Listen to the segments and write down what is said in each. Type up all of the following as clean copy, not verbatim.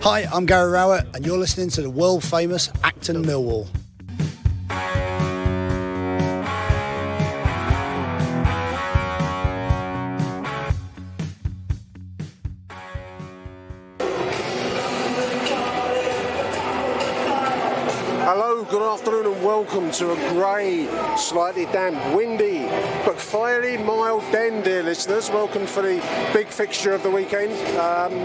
Hi, I'm Gary Rowett, and you're listening to the world famous Achtung Millwall. Hello, good afternoon and welcome to a grey, slightly damp, windy but fairly mild den, dear listeners. Welcome for the big fixture of the weekend,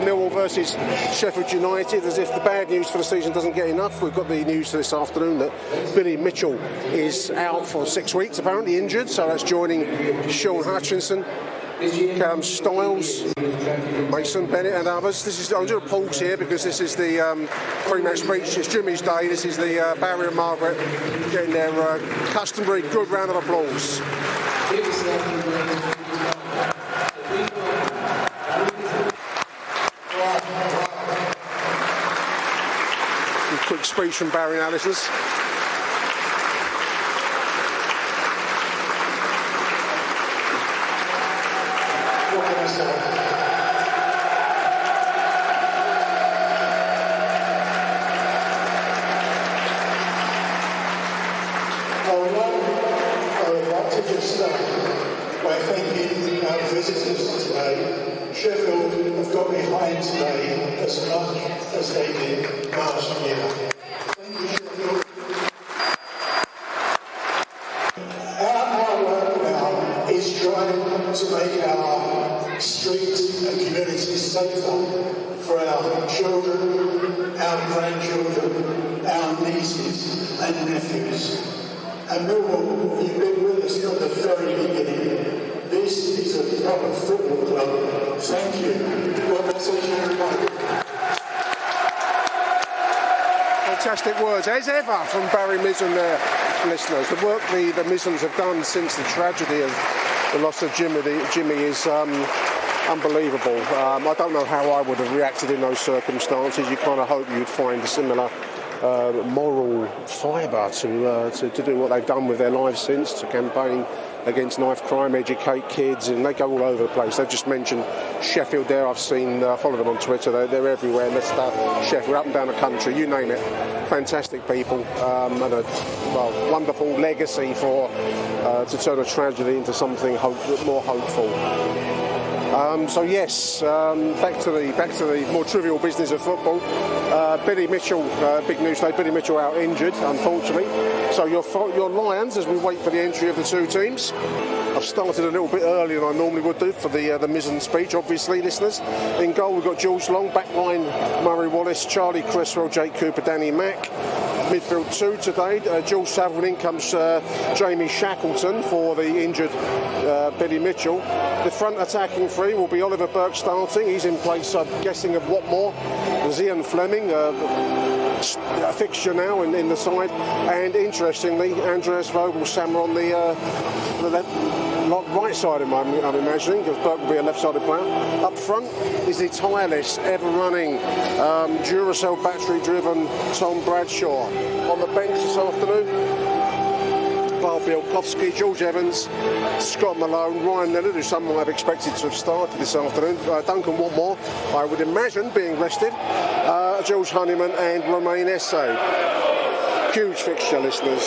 Millwall versus Sheffield United. As if the bad news for the season doesn't get enough, we've got the news this afternoon that Billy Mitchell is out for 6 weeks, apparently injured, so that's joining Sean Hutchinson, Callum Stiles, Mason Bennett and others. I'm doing a pause here because this is the pre-match speech. It's Jimmy's day. This is the Barry and Margaret getting their customary good round of applause. A quick speech from Barry now, listeners. By thanking our visitors today. Sheffield have got behind today as much as they did last year. Thank you, Sheffield. Our work now is trying to make our streets and communities safer for our children, our grandchildren, our nieces and nephews. And Millwall, you've been with us from the very beginning. This is a proper football club. Thank you. God bless each and every one. Fantastic words, as ever, from Barry Mizzen there, listeners. The work the Mizzens have done since the tragedy of the loss of Jimmy is unbelievable. I don't know how I would have reacted in those circumstances. You kind of hope you'd find a similar moral fibre to do what they've done with their lives since, to campaign against knife crime, educate kids, and they go all over the place. They've just mentioned Sheffield there. I've seen, follow them on Twitter, they're everywhere. Sheffield, up and down the country, you name it. Fantastic people, and a wonderful legacy to turn a tragedy into something more hopeful. So yes, back to the more trivial business of football. Billy Mitchell, big news today. Billy Mitchell out injured, unfortunately. So your Lions, as we wait for the entry of the two teams. I've started a little bit earlier than I normally would do for the Mizzen speech, obviously, listeners. In goal, we've got George Long, back line Murray Wallace, Charlie Cresswell, Jake Cooper, Danny Mack. Midfield 2 today, Jules Saville, in comes Jamie Shackleton for the injured Billy Mitchell. The front attacking 3 will be Oliver Burke starting. He's in place, I'm guessing, of Watmore. Ian Fleming, a fixture now in the side. And interestingly, Andreas Vogelsammer on the right side of I'm imagining, because Burke will be a left-sided player. Up front is the tireless, ever-running, Duracell battery-driven Tom Bradshaw. On the bench this afternoon, Bar Bielkowski, George Evans, Scott Malone, Ryan Leonard, who some might have expected to have started this afternoon, Duncan Watmore, I would imagine, being rested, George Honeyman and Romain Esse. Huge fixture, listeners.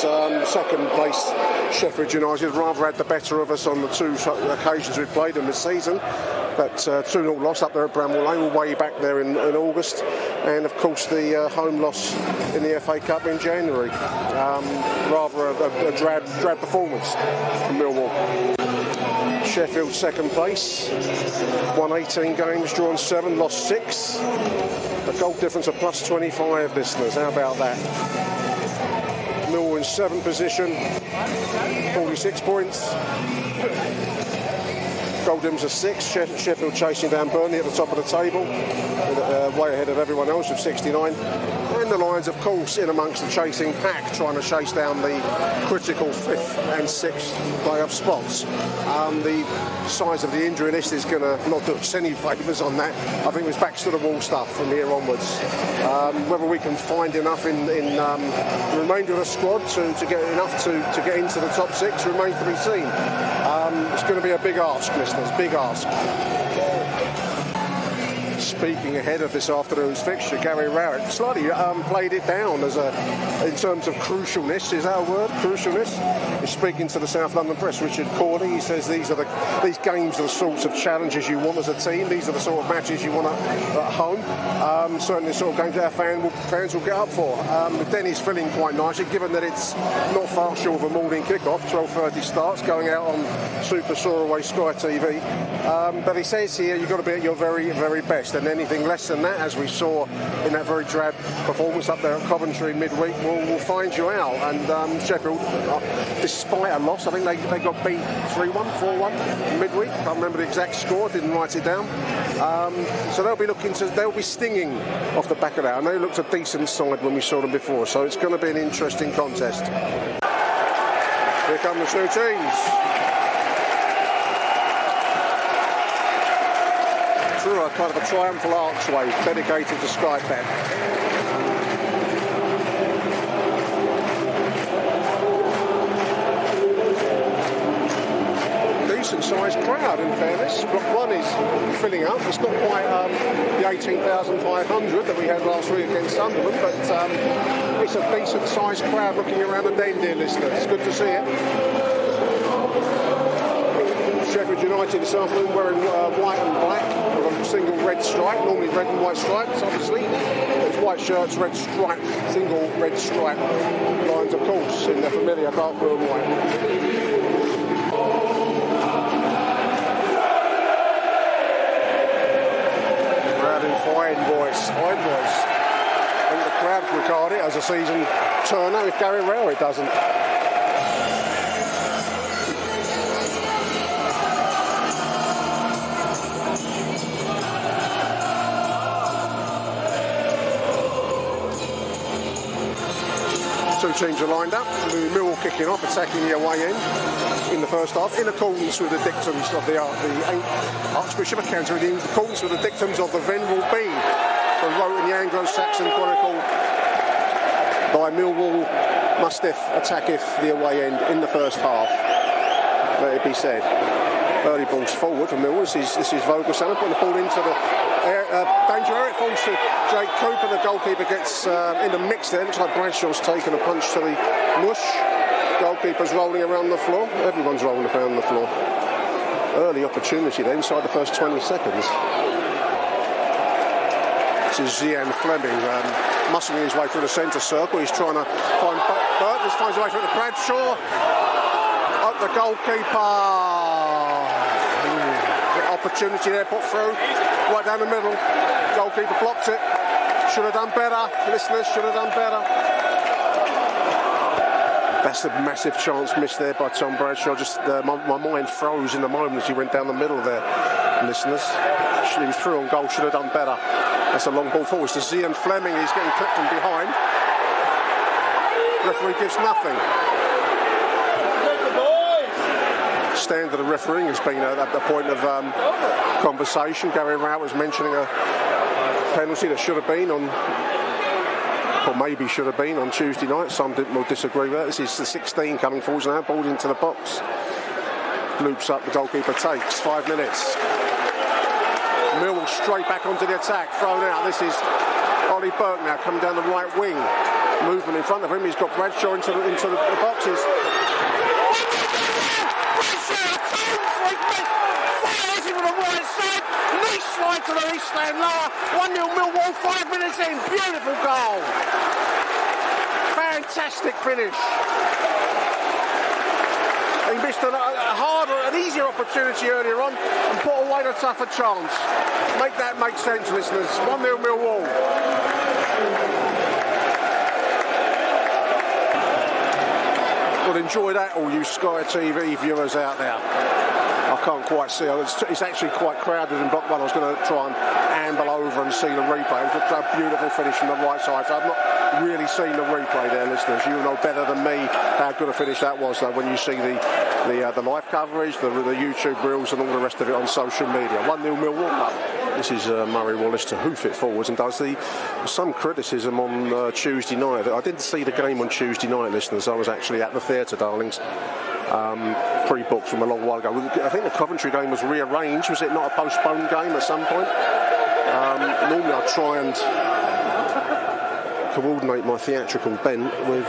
Second place, Sheffield United rather had the better of us on the 2 occasions we've played them this season. But 2-0 loss up there at Bramwell Lane, we're way back there in August. And of course the home loss in the FA Cup in January. Rather a drab performance from Millwall. Sheffield second place, won 18 games, drawn 7, lost 6. A goal difference of plus 25, listeners. How about that? Millwall in 7th position, 46 points. Goal difference of 6. Sheffield chasing down Burnley at the top of the table, way ahead of everyone else with 69. And the Lions, of course, in amongst the chasing pack, trying to chase down the critical 5th and 6th playoff spots. The size of the injury list is going to not do us any favours on that. I think it was back to the wall stuff from here onwards. Whether we can find enough in the remainder of the squad to get enough to get into the top 6 remains to be seen. It's going to be a big ask, listeners, big ask. speaking ahead of this afternoon's fixture, Gary Rowett slightly played it down as in terms of crucialness. Is that a word? Crucialness. He's speaking to the South London press. Richard Cordy. He says these games are the sorts of challenges you want as a team. These are the sort of matches you want at home. Certainly the sort of games that our fans will get up for. Denny's filling quite nicely, given that it's not far short of a morning kick-off. 12:30 starts, going out on Super Soaraway Sky TV. But he says here you've got to be at your very, very best, and anything less than that, as we saw in that very drab performance up there at Coventry midweek, will find you out. And Sheffield, despite a loss, I think they got beat 3-1, 4-1 midweek. I can't remember the exact score, didn't write it down. So they'll be stinging off the back of that, and they looked a decent side when we saw them before. So it's going to be an interesting contest. Here come the two teams. Through a kind of a triumphal archway dedicated to Sky Bet. Decent sized crowd, in fairness. Block 1 is filling up. It's not quite the 18,500 that we had last week against Sunderland, but it's a decent sized crowd looking around the den, dear listeners. It's good to see it. Sheffield United this afternoon wearing white and black with a single red stripe, normally red and white stripes, obviously. It's white shirts, red stripe, single red stripe lines, of course, in their familiar dark blue and white. Fine voice. I think the crowd regard it as a season turner if Gary Rowett doesn't. Two teams are lined up. Millwall kicking off, attacking the away end in the first half, in accordance with the dictums of the Archbishop of Canterbury, in accordance with the dictums of the Venerable Bede, wrote in the Anglo-Saxon Chronicle, by Millwall musteth attacketh the away end in the first half. Let it be said. Early balls forward from Millwall. This is Vogelsson putting the ball into the danger area. It falls to Jake Cooper. The goalkeeper gets in the mix there. Looks like Bradshaw's taken a punch to the mush. Goalkeeper's rolling around the floor. Everyone's rolling around the floor. Early opportunity there inside the first 20 seconds. This is Zian Fleming muscling his way through the centre circle. He's trying to find Burt. This finds his way through to Bradshaw. Up the goalkeeper. Opportunity there put through. Right down the middle. Goalkeeper blocked it. Should have done better. Listeners, should have done better. That's a massive chance missed there by Tom Bradshaw. Just my mind froze in the moment as he went down the middle there, listeners. He was through on goal, should have done better. That's a long ball forward to Zian Fleming. He's getting clipped from behind. Referee gives nothing. Standard of refereeing has been a point of conversation. Gary Rowett was mentioning a penalty that should have been on, or maybe should have been on Tuesday night. Some will disagree with that. This is the 16 coming forwards now, ball into the box. Loops up, the goalkeeper takes 5 minutes. Millwall straight back onto the attack, thrown out. This is Ollie Burke now coming down the right wing. Movement in front of him. He's got Bradshaw into the boxes. Slide to the east stand lower. 1-0 Millwall, 5 minutes in. Beautiful goal. Fantastic finish. He missed an easier opportunity earlier on and put away a tougher chance. Make that make sense, listeners. 1-0 Millwall. Well, enjoy that, all you Sky TV viewers out there. I can't quite see. It's actually quite crowded in block 1. I was going to try and amble over and see the replay. It was a beautiful finish from the right side. So I've not really seen the replay there, listeners. You know better than me how good a finish that was, though, when you see the live coverage, the YouTube reels and all the rest of it on social media. 1-0 Millwall. This is Murray Wallace to hoof it forwards and does some criticism on Tuesday night. I didn't see the game on Tuesday night, listeners. I was actually at the theatre, darlings. Pre-booked from a long while ago. I think the Coventry game was rearranged. Was it not a postponed game at some point? Normally I try and coordinate my theatrical bent with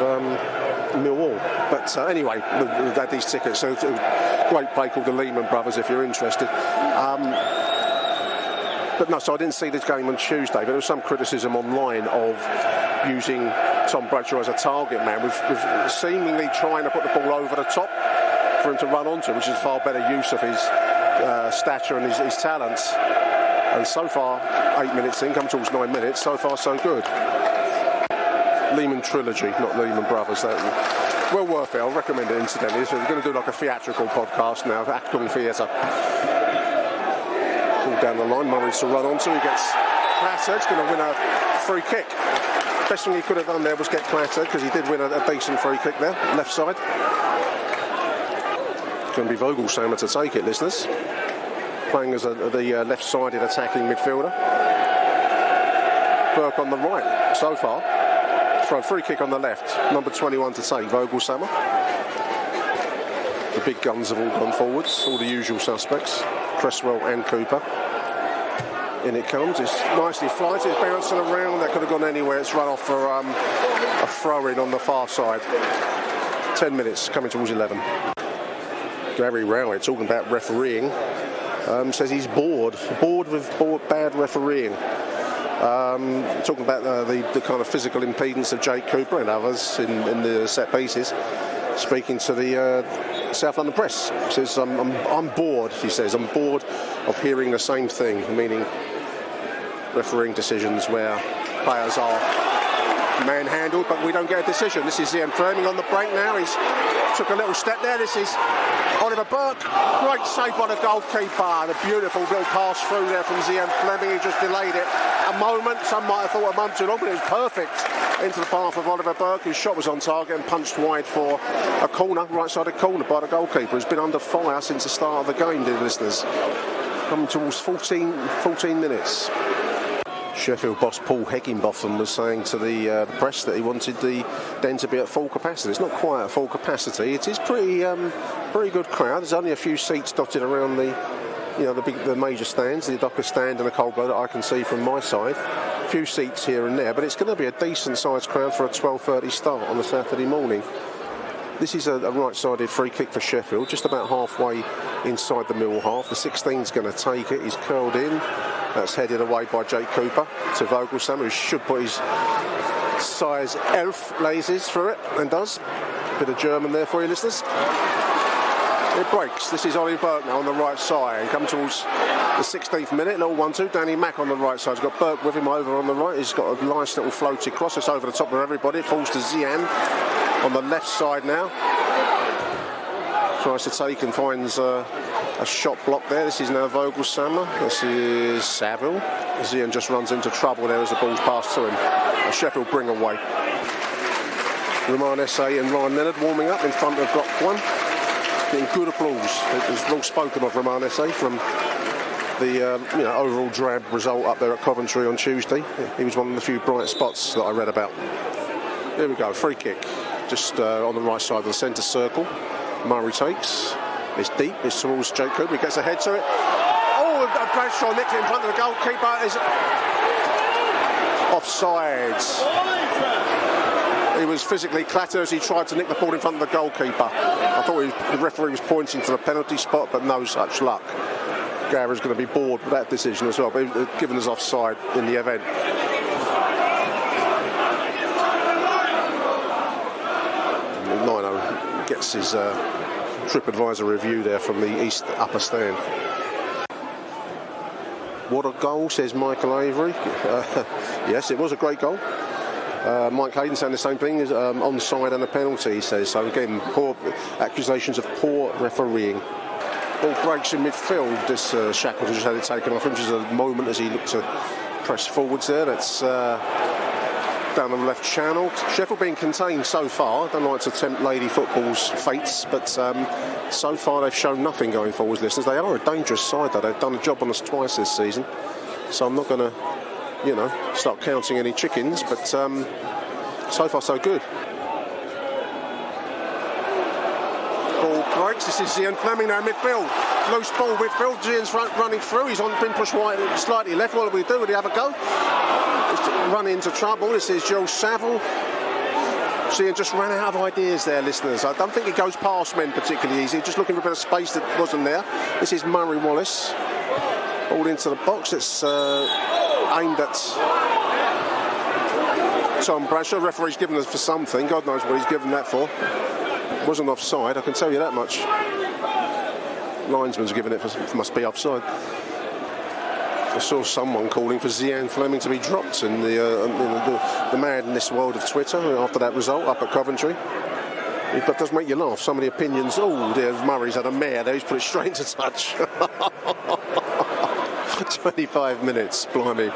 Millwall. But anyway, we've had these tickets. So it's a great play called the Lehman Brothers, if you're interested. But no, so I didn't see this game on Tuesday, but there was some criticism online of using Tom Bradshaw as a target man, with seemingly trying to put the ball over the top for him to run onto, which is far better use of his stature and his talents. And so far, 8 minutes in, come towards 9 minutes, so far so good. Lehman Trilogy, not Lehman Brothers. Well worth it, I'll recommend it incidentally. So we're going to do like a theatrical podcast now, Achtung Theatre. All down the line, Murray's to run onto, he gets clattered, he's going to win a free kick. Best thing he could have done there was get clattered, because he did win a decent free kick there, left side. It's going to be Vogelsammer to take it, listeners. Playing as the left-sided attacking midfielder. Burke on the right so far. Throw free kick on the left. Number 21 to take, Vogelsammer. The big guns have all gone forwards, all the usual suspects. Cresswell and Cooper. In it comes, it's nicely flighted, it's bouncing around, that could have gone anywhere, it's run off for a throw-in on the far side. 10 minutes, coming towards 11. Gary Rowett, talking about refereeing, says he's bored with bad refereeing. Talking about the kind of physical impedance of Jake Cooper and others in the set pieces. Speaking to the South London Press, he says, I'm bored, he says, I'm bored of hearing the same thing, meaning refereeing decisions where players are manhandled, but we don't get a decision. This is Zian Fleming on the break now, he's took a little step there, this is Oliver Burke, great save by the goalkeeper, and a beautiful little pass through there from Zian Fleming, he just delayed it a moment, some might have thought a moment too long, but it was perfect into the path of Oliver Burke, whose shot was on target and punched wide for a corner, right-sided corner by the goalkeeper, who's been under fire since the start of the game, dear listeners. Coming towards 14 minutes. Sheffield boss Paul Heckinbotham was saying to the press that he wanted the Den to be at full capacity. It's not quite at full capacity. It is pretty good crowd. There's only a few seats dotted around the major stands, the Docker stand and the Cold Blow that I can see from my side. A few seats here and there, but it's going to be a decent-sized crowd for a 12:30 start on a Saturday morning. This is a right-sided free kick for Sheffield, just about halfway inside the Mill half. The 16's going to take it. He's curled in. That's headed away by Jake Cooper to Vogelsammer, who should put his size 11 laces through it, and does. Bit of German there for you, listeners. It breaks. This is Ollie Burke now on the right side, and come towards the 16th minute, little 1-2. Danny Mack on the right side. He's got Burke with him over on the right. He's got a nice little floated cross. It's over the top of everybody. It falls to Zian on the left side now. Tries to take and finds a shot block there. This is now Vogelsammer. This is Saville. Zian just runs into trouble there as the ball's passed to him. Sheffield bring away. Romain Esse and Ryan Leonard warming up in front of block one. Getting good applause. It was well spoken of Romain Esse from the overall drab result up there at Coventry on Tuesday. He was one of the few bright spots that I read about. Here we go, free kick. Just on the right side of the centre circle. Murray takes. It's deep. It's towards Jake Cooper. He gets a head to it. Oh, Bradshaw nicked it in front of the goalkeeper. Is offsides. He was physically clattered as he tried to nick the ball in front of the goalkeeper. I thought the referee was pointing to the penalty spot, but no such luck. Gary's going to be bored with that decision as well, but given us offside in the event. Lino gets his TripAdvisor review there from the East Upper Stand. What a goal, says Michael Avery. Yes, it was a great goal. Mike Hayden saying the same thing, is onside and a penalty, he says. So again, poor accusations of poor refereeing. Ball breaks in midfield. This Shackleton just had it taken off him. Just a moment as he looked to press forwards there. That's down the left channel. Sheffield being contained so far. Don't like to tempt Lady Football's fates, but so far they've shown nothing going forwards, listeners. They are a dangerous side, though. They've done a job on us twice this season. So I'm not going to, start counting any chickens, but so far so good. ball breaks. This is Zian Fleming now midfield. Loose ball midfield. Zian's running through. He's been pushed slightly left. What do we do? Would he have a go? Run into trouble. This is Joe Saville. Zian just ran out of ideas there, listeners. I don't think he goes past men particularly easy. Just looking for a bit of space that wasn't there. This is Murray Wallace. Ball into the box. It's aimed at Tom Bradshaw. Referee's given us for something. God knows what he's given that for. Wasn't offside, I can tell you that much. Linesman's given it for must be offside. I saw someone calling for Zian Fleming to be dropped in the madness world of Twitter after that result up at Coventry. That does make you laugh. Some of the opinions. Oh, dear, Murray's had a mare there. He's put it straight into touch. 25 minutes, blimey.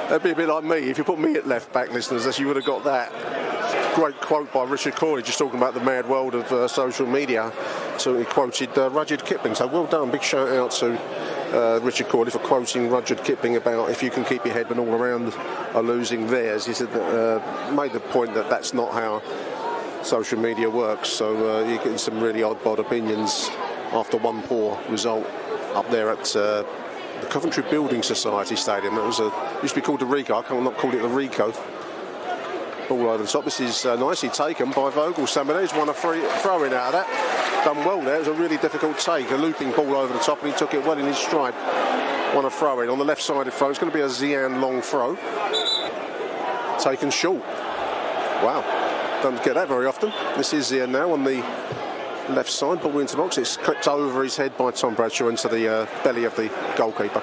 That'd be a bit like me if you put me at left back, listeners, as you would have got that. Great quote by Richard Corley, just talking about the mad world of social media. So he quoted Rudyard Kipling. So well done. Big shout out to Richard Corley for quoting Rudyard Kipling about if you can keep your head when all around are losing theirs. He said made the point that that's not how social media works. So you're getting some really odd-bod opinions after one poor result up there at the Coventry Building Society Stadium. That was used to be called the Rico. I can't not call it the Rico. Ball over the top. This is nicely taken by Vogel. Somebody who's won a throw-in out of that. Done well there. It was a really difficult take. A looping ball over the top, and he took it well in his stride. Won a throw-in on the left-sided throw. It's going to be a Zian long throw. Taken short. Wow. Don't get that very often. This is Zian now on the left side. Ball into the box. It's clipped over his head by Tom Bradshaw into the belly of the goalkeeper.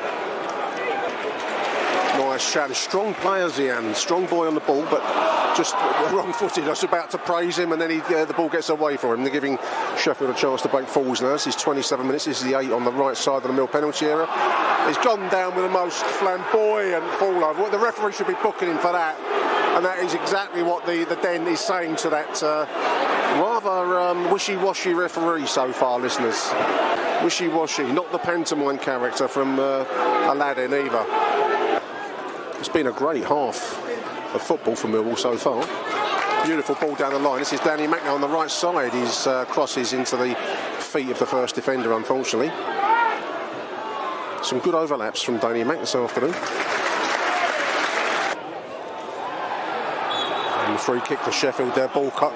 Nice shot. Strong player, Zian. Strong boy on the ball, but just wrong-footed. I was about to praise him, and then the ball gets away from him. They're giving Sheffield a chance to break forwards now. This is 27 minutes. This is the 8 on the right side of the Mill penalty area. He's gone down with the most flamboyant fall over. The referee should be booking him for that. And that is exactly what the Den is saying to that rather wishy-washy referee so far, listeners. Wishy-washy, not the pantomime character from Aladdin either. It's been a great half of football for Millwall so far. Beautiful ball down the line. This is Danny Mack now on the right side. His crosses into the feet of the first defender, unfortunately. Some good overlaps from Danny Mack this afternoon. Free kick for Sheffield there. Ball cut,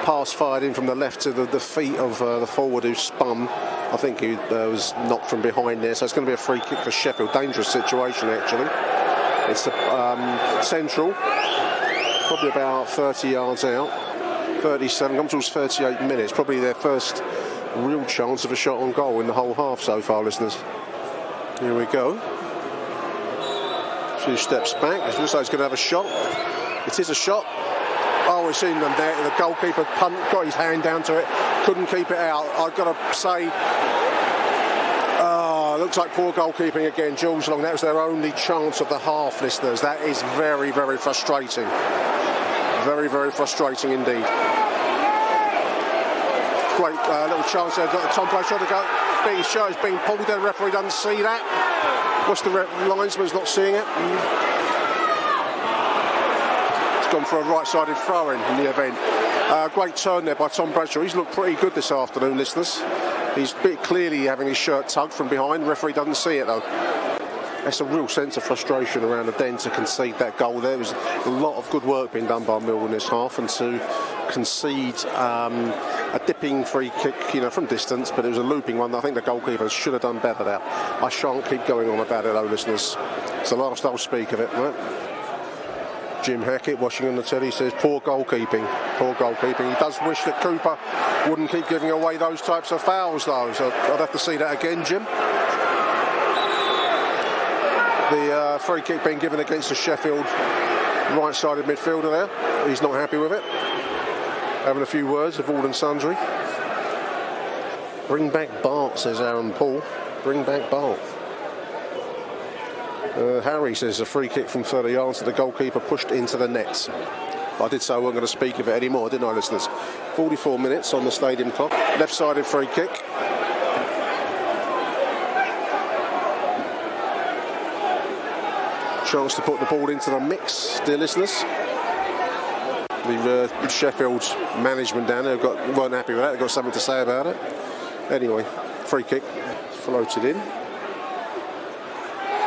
pass fired in from the left to the feet of the forward who spun. I think he was knocked from behind there. So it's going to be a free kick for Sheffield. Dangerous situation actually. It's central, probably about 30 yards out. 37, comes towards 38 minutes. Probably their first real chance of a shot on goal in the whole half so far, listeners. Here we go. A few steps back. It looks like he's going to have a shot. It is a shot. Oh, we've seen them there. The goalkeeper got his hand down to it, couldn't keep it out. I've got to say, looks like poor goalkeeping again. Jules Long, that was their only chance of the half, listeners. That is very, very frustrating. Very, very frustrating indeed. Great little chance there. Got Tom Bradshaw to go. His shirt is being pulled there. The referee doesn't see that. What's the linesman's not seeing it? Gone for a right-sided throw-in the event. Great turn there by Tom Bradshaw. He's looked pretty good this afternoon, listeners. He's clearly having his shirt tugged from behind. The referee doesn't see it though. That's a real sense of frustration around the Den to concede that goal there. There was a lot of good work being done by Millwall in this half, and to concede a dipping free kick, from distance, but it was a looping one. I think the goalkeeper should have done better there. I shan't keep going on about it though, listeners. It's the last I'll speak of it, right? Jim Hackett watching on the telly says poor goalkeeping. He does wish that Cooper wouldn't keep giving away those types of fouls though, so I'd have to see that again, Jim. The free kick being given against the Sheffield right-sided midfielder there. He's not happy with it. Having a few words of all and sundry. Bring back Bart, says Aaron Paul. Bring back Bart. Harry says a free kick from 30 yards to the goalkeeper pushed into the net. I did say I wasn't going to speak of it anymore, didn't I, listeners? 44 minutes on the stadium clock. Left-sided free kick. Chance to put the ball into the mix, dear listeners. The Sheffield management down there weren't happy with that. They've got something to say about it. Anyway, free kick floated in.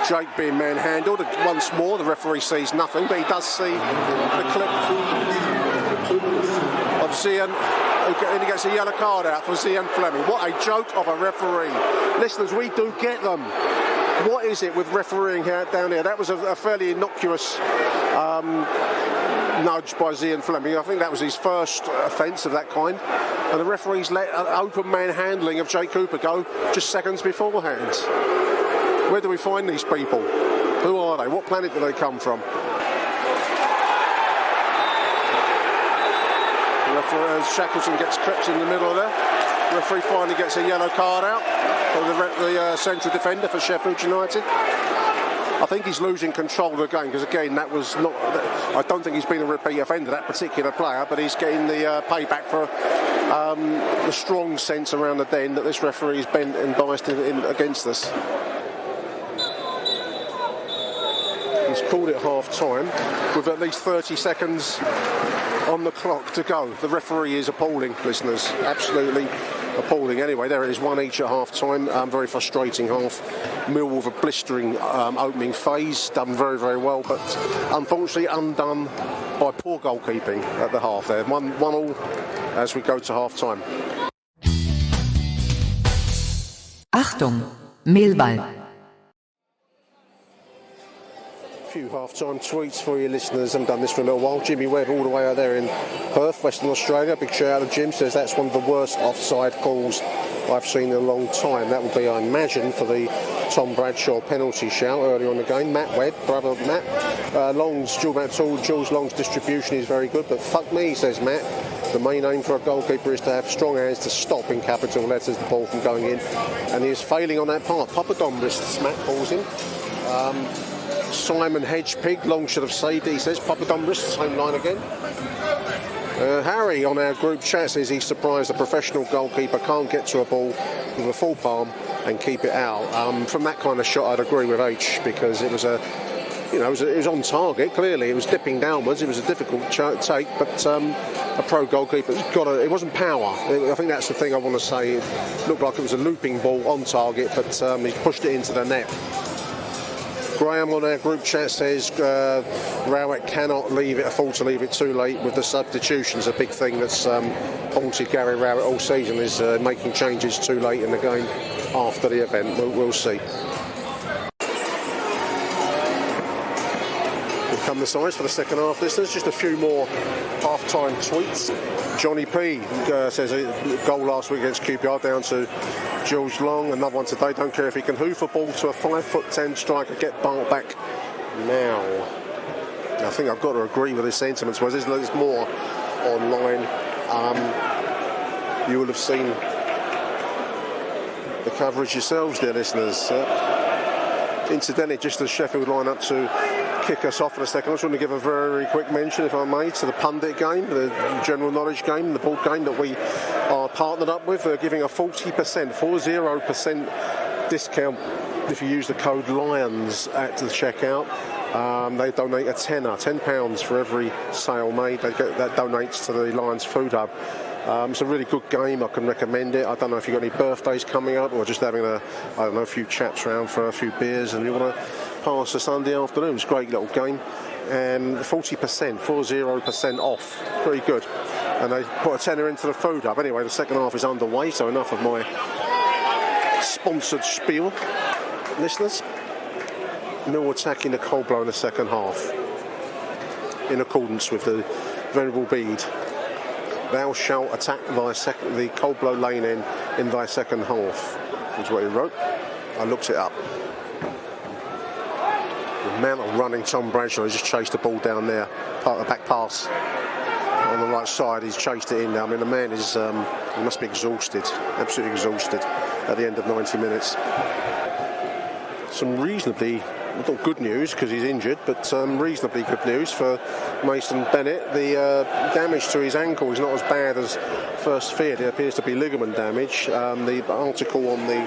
Jake being manhandled once more. The referee sees nothing, but he does see the clip of Zian, and he gets a yellow card out for Zian Fleming. What a joke of a referee. Listeners, we do get them. What is it with refereeing down here? That was a fairly innocuous nudge by Zian Fleming. I think that was his first offence of that kind. And the referees let an open manhandling of Jake Cooper go just seconds beforehand. Where do we find these people? Who are they? What planet do they come from? Shackleton gets clipped in the middle there. The referee finally gets a yellow card out for the central defender for Sheffield United. I think he's losing control of the game because, again, that was not. I don't think he's been a repeat offender, that particular player, but he's getting the payback for the strong sense around the den that this referee is bent and biased against us. He's called it half-time with at least 30 seconds on the clock to go. The referee is appalling, listeners. Absolutely appalling. Anyway, there it is, 1 each at half-time. Very frustrating half. Millwall with a blistering opening phase. Done very, very well, but unfortunately undone by poor goalkeeping at the half there. 1-1 as we go to half-time. Achtung, Millwall. Few half-time tweets for you listeners. I haven't done this for a little while. Jimmy Webb all the way out there in Perth, Western Australia. Big shout out to Jim. Says that's one of the worst offside calls I've seen in a long time. That would be, I imagine, for the Tom Bradshaw penalty shout earlier on the game. Matt Webb, brother of Matt. Jules Long's distribution is very good, but fuck me, says Matt. The main aim for a goalkeeper is to have strong hands to stop, in capital letters, the ball from going in. And he is failing on that part. Papadon-wrists, Matt calls him. Simon Hedgepig, Long should have saved it, he says. Papadon-wrists, same line again. Harry on our group chat says he's surprised a professional goalkeeper can't get to a ball with a full palm and keep it out. From that kind of shot, I'd agree with H, because it was it was on target. Clearly, it was dipping downwards. It was a difficult take, but a pro goalkeeper's got it wasn't power. I think that's the thing I want to say. It looked like it was a looping ball on target, but he pushed it into the net. Graham on our group chat says Rowett cannot afford to leave it too late with the substitutions. A big thing that's haunted Gary Rowett all season is making changes too late in the game after the event. We'll see. Here come the signs for the second half, listeners. Just a few more half-time tweets. Johnny P says a goal last week against QPR down to Jules Long. Another one today. Don't care if he can hoof a ball to a 5'10" striker. Get Bart back now. I think I've got to agree with his sentiments. Well, there's more online. You will have seen the coverage yourselves, dear listeners. Incidentally, just as Sheffield line up to kick us off in a second, I just want to give a very quick mention, if I may, to the pundit game, the general knowledge game, the board game that we are partnered up with. They're giving a 40% discount if you use the code LIONS at the checkout. They donate a tenner, £10 for every sale made. That donates to the Lions Food Hub. It's a really good game. I can recommend it. I don't know if you've got any birthdays coming up or just having a few chats around for a few beers and you want to pass a Sunday afternoon. It's a great little game. And 40% off. Pretty good. And they put a tenner into the Food Hub. Anyway, the second half is underway, so enough of my sponsored spiel. Listeners, Millwall attacking the cold blow in the second half in accordance with the venerable bead. Thou shalt attack the cold blow lane in thy second half, is what he wrote. I looked it up. The amount of running Tom Bradshaw, he just chased the ball down there, part of the back pass on the right side. He's chased it in now. I mean, the man is he must be exhausted, absolutely exhausted at the end of 90 minutes. Some reasonably, not good news because he's injured, but reasonably good news for Mason Bennett. The damage to his ankle is not as bad as first feared. It appears to be ligament damage. The article on the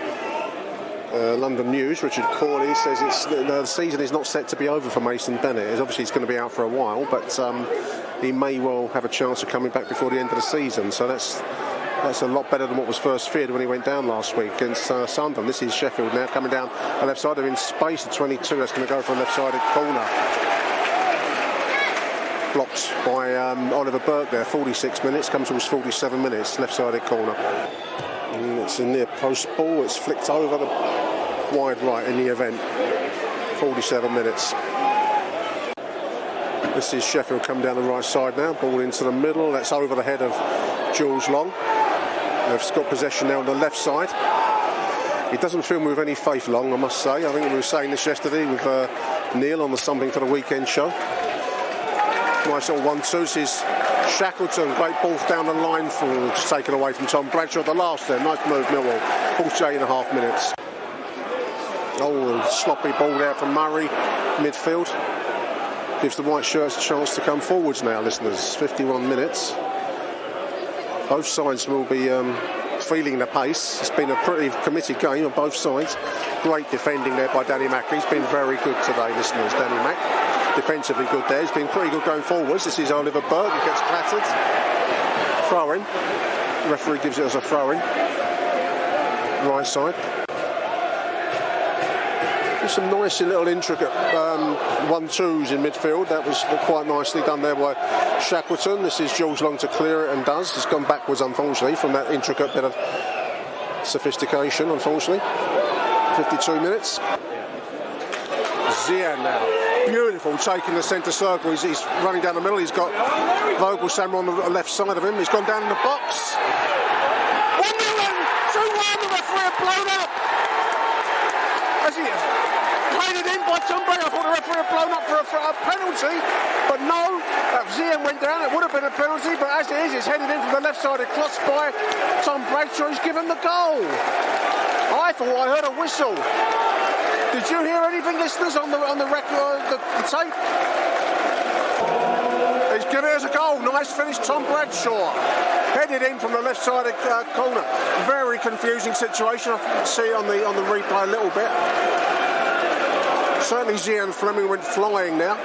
London News, Richard Corley, says the season is not set to be over for Mason Bennett. Obviously he's going to be out for a while, but he may well have a chance of coming back before the end of the season. So that's That's a lot better than what was first feared when he went down last week against Sunderland. This is Sheffield now coming down the left side. They're in space at 22. That's going to go for a left-sided corner. Blocked by Oliver Burke there. 46 minutes. Comes towards 47 minutes. Left-sided corner. And it's a near post ball. It's flicked over the wide right in the event. 47 minutes. This is Sheffield coming down the right side now. Ball into the middle. That's over the head of Jules Long. They've got possession now on the left side. He doesn't fill me with any faith, Long, I must say. I think we were saying this yesterday with Neil on the Something for the Weekend show. Nice little 1-2. This is Shackleton. Great ball down the line for taken away from Tom Bradshaw. The last there. Nice move, Millwall. 48.5 minutes. Oh, sloppy ball there from Murray. Midfield. Gives the white shirts a chance to come forwards now, listeners. 51 minutes. Both sides will be feeling the pace. It's been a pretty committed game on both sides. Great defending there by Danny Mack. He's been very good today, listeners. Danny Mack, defensively good there. He's been pretty good going forwards. This is Oliver Burke. He gets clattered. Throw-in. The referee gives it as a throw-in. Right side. Some nice little intricate 1-2s in midfield. That was quite nicely done there by Shackleton. This is Jules Long to clear it and does. He's gone backwards, unfortunately, from that intricate bit of sophistication, unfortunately. 52 minutes. Zian now. Beautiful, taking the centre circle. He's running down the middle. He's got Vogelsammer on the left side of him. He's gone down in the box. 1-0, 2-1, the referee had blown up. As he played it in by Tom Bradshaw. I thought the referee had blown up for a penalty, but no, Zian went down. It would have been a penalty, but as it is, it's headed in from the left-sided cross by Tom Bradshaw. He's given the goal. I thought I heard a whistle. Did you hear anything, listeners, on the record, the tape? He's given us a goal. Nice finish, Tom Bradshaw. Headed in from the left-sided corner. Very confusing situation. I can see it on the replay a little bit. Certainly Zian Fleming went flying now.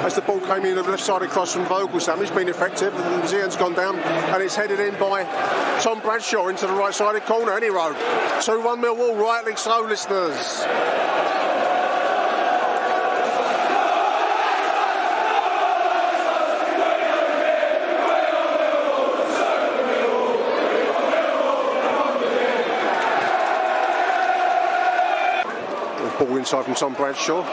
As the ball came in, the left-sided cross from Vogelsammer, he's been effective. Zian's gone down, and it's headed in by Tom Bradshaw into the right-sided corner. Any road. 2-1 Millwall, rightly so, listeners. Ball inside from Tom Bradshaw.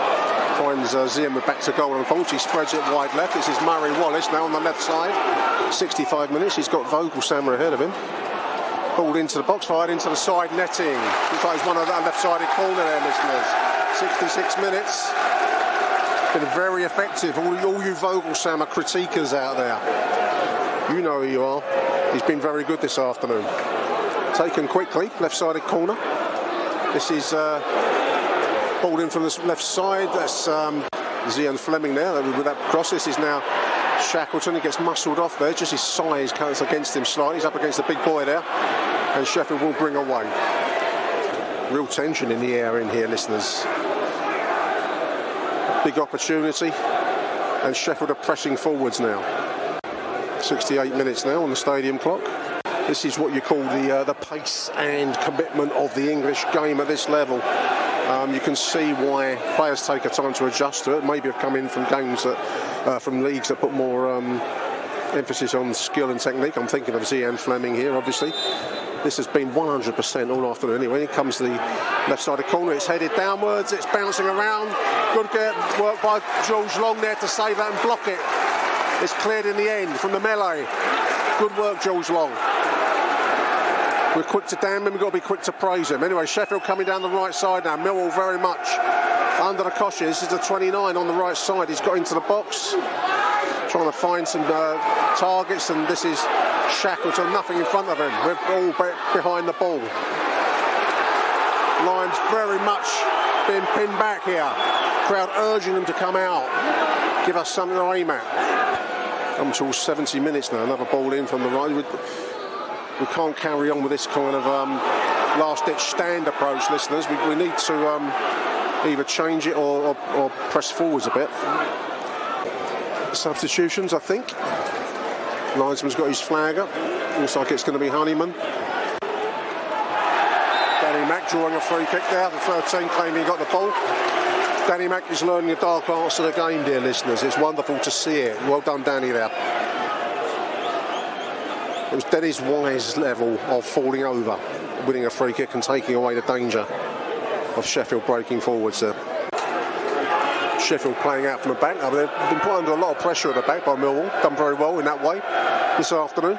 Finds Zian back to goal, unfortunately spreads it wide left. This is Murray Wallace now on the left side. 65 minutes. He's got Vogelsammer ahead of him. Ball into the box, fired into the side netting. Looks like he's one of that left-sided corner there, listeners. 66 minutes. Been very effective. All you Vogelsammer critiquers out there, you know who you are. He's been very good this afternoon. Taken quickly, left-sided corner. This is ball in from the left side. That's Zian Fleming there with that cross. This is now Shackleton. He gets muscled off there. Just his size counts against him slightly. He's up against the big boy there. And Sheffield will bring away. Real tension in the air in here, listeners. Big opportunity. And Sheffield are pressing forwards now. 68 minutes now on the stadium clock. This is what you call the pace and commitment of the English game at this level. You can see why players take a time to adjust to it. Maybe have come in from games from leagues that put more emphasis on skill and technique. I'm thinking of Zian Fleming here, obviously. This has been 100% all afternoon anyway. Here comes the left-sided corner. It's headed downwards. It's bouncing around. Good work by Jules Long there to save that and block it. It's cleared in the end from the melee. Good work, Jules Long. We're quick to damn him, we've got to be quick to praise him. Anyway, Sheffield coming down the right side now. Millwall very much under the coshes. This is the 29 on the right side. He's got into the box, trying to find some targets, and this is Shackleton, nothing in front of him. We're all behind the ball. Lions very much being pinned back here. Crowd urging them to come out. Give us something to aim at. Come towards 70 minutes now. Another ball in from the right. We can't carry on with this kind of last-ditch stand approach, listeners. We need to either change it or press forwards a bit. Substitutions, I think. Linesman's got his flag up. Looks like it's going to be Honeyman. Danny Mack drawing a free kick there. The 13 claiming he got the ball. Danny Mack is learning the dark arts of the game, dear listeners. It's wonderful to see it. Well done, Danny, there. It was Dennis Wise level of falling over, winning a free kick and taking away the danger of Sheffield breaking forwards there. Sheffield playing out from the back. They've been put under a lot of pressure at the back by Millwall. Done very well in that way this afternoon.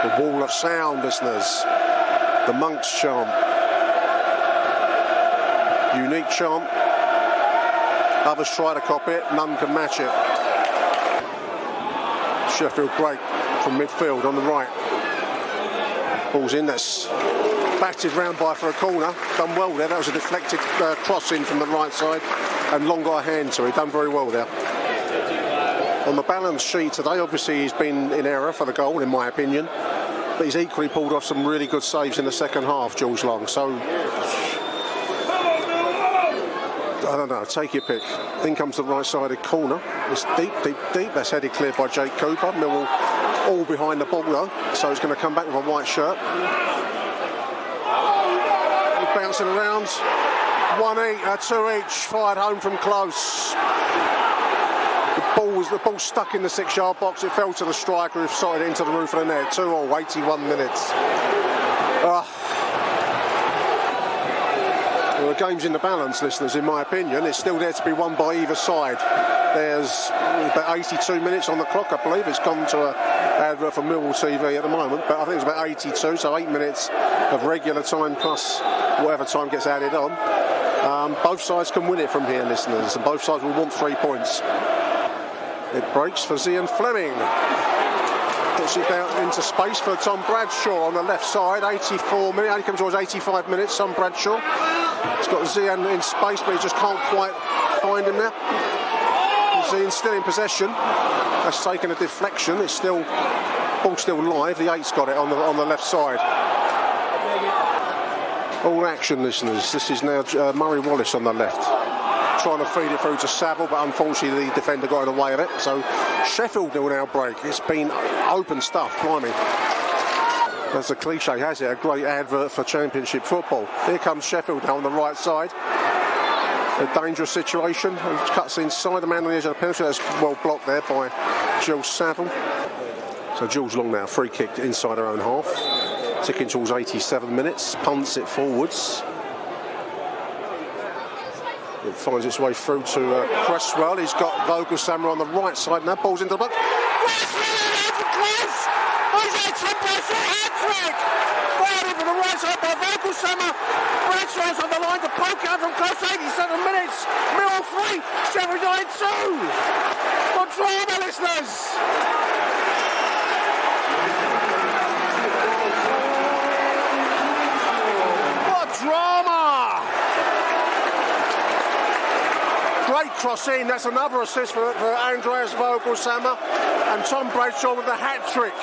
The wall of sound, listeners. The Monks chant. Unique chant. Others try to copy it. None can match it. Sheffield break from midfield on the right. Ball's in. That's batted round by for a corner. Done well there. That was a deflected cross in from the right side. And Long got a hand to it. Done very well there. On the balance sheet today, obviously he's been in error for the goal, in my opinion. But he's equally pulled off some really good saves in the second half, Jules Long. So, I don't know, take your pick. In comes the right-sided corner. It's deep, deep, deep. That's headed clear by Jake Cooper. Millwall all behind the ball, though. So he's going to come back with a white shirt. He's bouncing around. 1 each, 2 each. Fired home from close. The ball stuck in the 6-yard box. It fell to the striker who slotted it into the roof of the net. 2-2, 81 minutes. Well, the game's in the balance, listeners, in my opinion. It's still there to be won by either side. There's about 82 minutes on the clock, I believe. It's gone to an advert for Millwall TV at the moment, but I think it's about 82, so 8 minutes of regular time plus whatever time gets added on. Both sides can win it from here, listeners, and both sides will want 3 points. It breaks for Zian Fleming. Puts it out into space for Tom Bradshaw on the left side. 84 minutes, only comes towards 85 minutes. Tom Bradshaw. He's got Zian in space, but he just can't quite find him there. Zian's still in possession. That's taken a deflection. It's still, ball's still live. The 8's got it on the left side. All action, listeners. This is now Murray Wallace on the left, trying to feed it through to Saville, but unfortunately the defender got in the way of it. So Sheffield will now break. It's been open stuff, blimey. As the cliche has it, a great advert for Championship football. Here comes Sheffield now on the right side. A dangerous situation. It cuts inside the man on the edge of the penalty. That's well blocked there by Jules Saville. So Jules Long now, free kick inside her own half. Ticking towards 87 minutes. Punts it forwards. It finds its way through to Cresswell. He's got Vogelsammer on the right side now. Ball's into the box. From the right side by Vogelsammer. Bradshaw's on the line to poke out from close. 87 minutes. Millwall 3, Sheffield United 2. What drama, listeners! What drama! Great cross in. That's another assist for Andreas Vogelsammer, and Tom Bradshaw with the hat trick.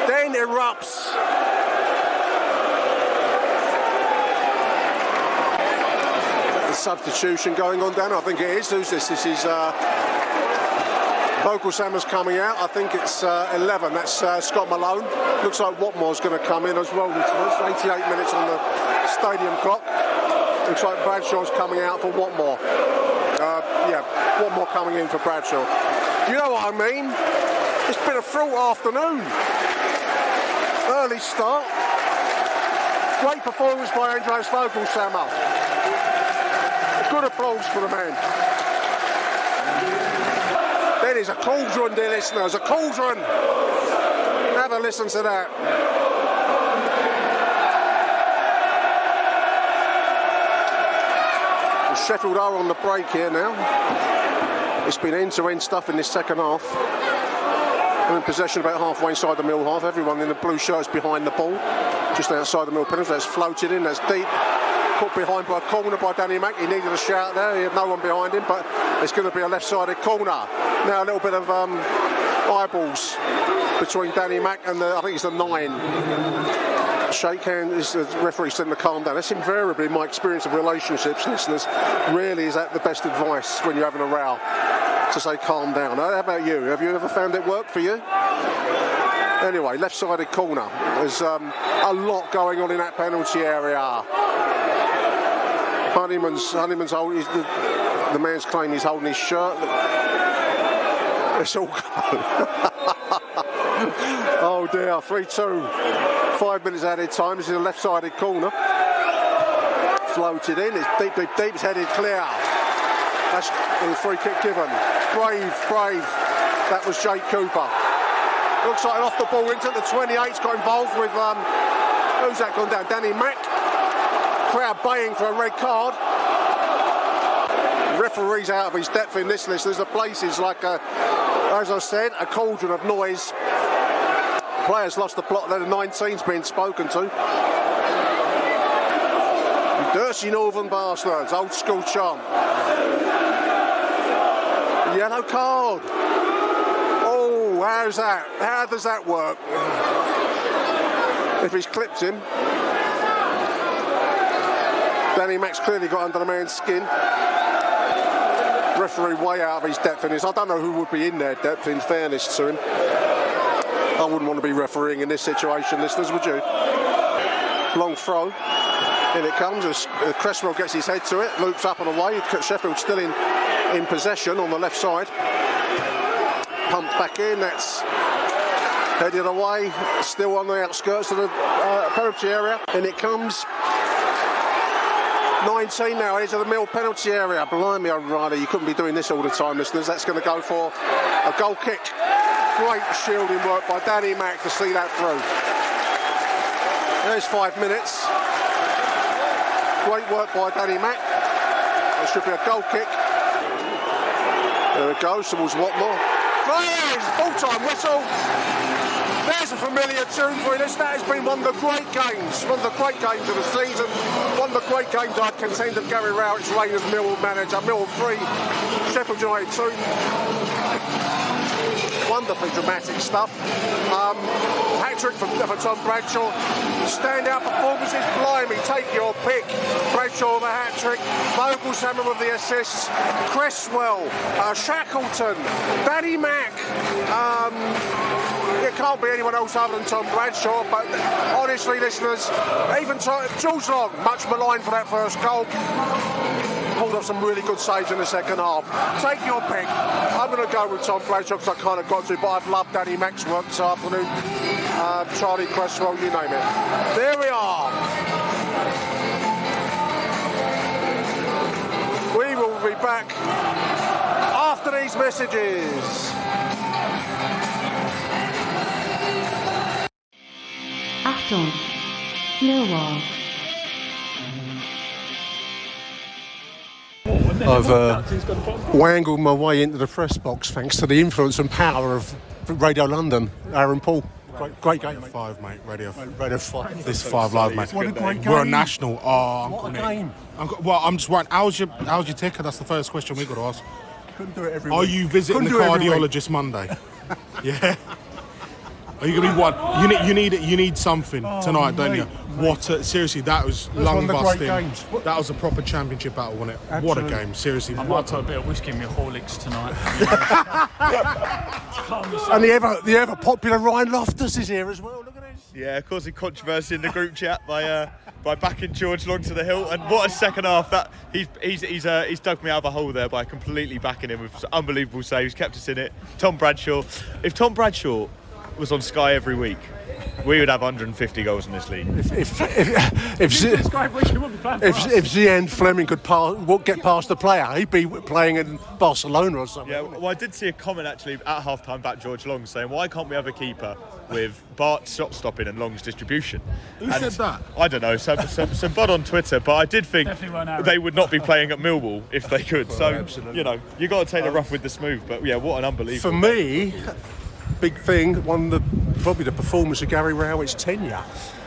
Then erupts. The substitution going on down. I think it is. Who's this? This is Vogelsammer's coming out. I think it's 11. That's Scott Malone. Looks like Watmore's going to come in as well. 88 minutes on the stadium clock. Looks like Bradshaw's coming out for Watmore. Watmore coming in for Bradshaw. You know what I mean? It's been a fraught afternoon. Early start. Great performance by Andreas Vogelsammer. Good applause for the man. There is a cauldron, dear listeners, a cauldron. Have a listen to that. The Sheffield are on the break here now. It's been end-to-end stuff in this second half. We're in possession about halfway inside the Mill half. Everyone in the blue shirts behind the ball, just outside the Mill penalty. That's floated in, that's deep. Put behind by a corner by Danny Mack. He needed a shout there. He had no one behind him, but it's going to be a left-sided corner. Now a little bit of eyeballs between Danny Mack and I think it's the 9. Shake hands, the referee said to calm down. That's invariably my experience of relationships, listeners. Really is that the best advice when you're having a row, to say calm down. How about you? Have you ever found it work for you? Anyway, left-sided corner. There's a lot going on in that penalty area. Honeyman's holding the man's claiming he's holding his shirt. It's all oh dear, 3-2. 5 minutes added time. This is a left-sided corner. Floated in. It's deep. It's headed clear. That's the free kick given. Brave. That was Jake Cooper. Looks like off the ball into the 28's got involved with who's that gone down? Danny Mack. Crowd baying for a red card. The referee's out of his depth in this, listeners. The place is like as I said, a cauldron of noise. Players lost the plot. The 19's been spoken to. You dirty northern bastards, old school chant. Yellow card. Oh, how's that? How does that work? If he's clipped him. Danny Mack's clearly got under the man's skin. Referee way out of his depth in this. I don't know who would be in their depth, in fairness to him. I wouldn't want to be refereeing in this situation, listeners, would you? Long throw. In it comes. As Cresswell gets his head to it, loops up and away. Sheffield still in possession on the left side. Pumped back in. That's headed away. Still on the outskirts of the penalty area. In it comes. 19 now into the Mill penalty area. Blimey, O'Reilly, you couldn't be doing this all the time, listeners. That's going to go for a goal kick. Great shielding work by Danny Mack to see that through. There's 5 minutes. Great work by Danny Mack. There should be a goal kick. There it goes towards Watmore. There's full-time whistle. There's a familiar tune for us. That has been one of the great games of the season. One of the great games I'd contend of Gary Rowett's reign as Millwall manager. Millwall 3, Sheffield United 2. Wonderfully dramatic stuff. Hat-trick for Tom Bradshaw. Stand-out performances, blimey, take your pick. Bradshaw with a hat-trick. Vogelsammer with the assists. Cresswell, Shackleton, Danny Mack. It can't be anyone else other than Tom Bradshaw, but honestly, listeners, even George Long, much maligned for that first goal, pulled off some really good saves in the second half. Take your pick. I'm going to go with Tom Bradshaw because I kind of got to, but I've loved Danny Mack's work this afternoon. Charlie Cresswell, you name it. There we are. We will be back after these messages. Achtung, Millwall. I've wangled my way into the press box thanks to the influence and power of Radio London. Aaron Paul. Great game, mate. 5, mate. Radio 5. This 5 live, mate. What a great game. We're a national. What a game. I'm just wondering, how's your ticker? That's the first question we've got to ask. Couldn't do it every Are week. you visiting the cardiologist Monday? Yeah. Are you gonna be one? You need something tonight, don't you? Seriously, that was lung busting. That was a proper championship battle, wasn't it? Absolutely. What a game, seriously. I might put a bit of whiskey in my Horlicks tonight. And the ever popular Ryan Loftus is here as well. Look at this. Yeah, causing controversy in the group chat by backing George Long to the hilt, and what a second half! That he's dug me out of a hole there by completely backing him with unbelievable saves, kept us in it. Tom Bradshaw, if Tom Bradshaw was on Sky every week, we would have 150 goals in this league. If Zian Fleming could get past the player, he'd be playing in Barcelona or something. Yeah, well, I did see a comment actually at half-time about George Long saying, why can't we have a keeper with Bart's shot stopping and Long's distribution? Who said that? I don't know, some bud on Twitter, but I did think they would not be playing at Millwall if they could. So, absolutely. You know, you got to take the rough with the smooth, but yeah, what an unbelievable. For me, big thing, probably the performance of Gary Rowett's tenure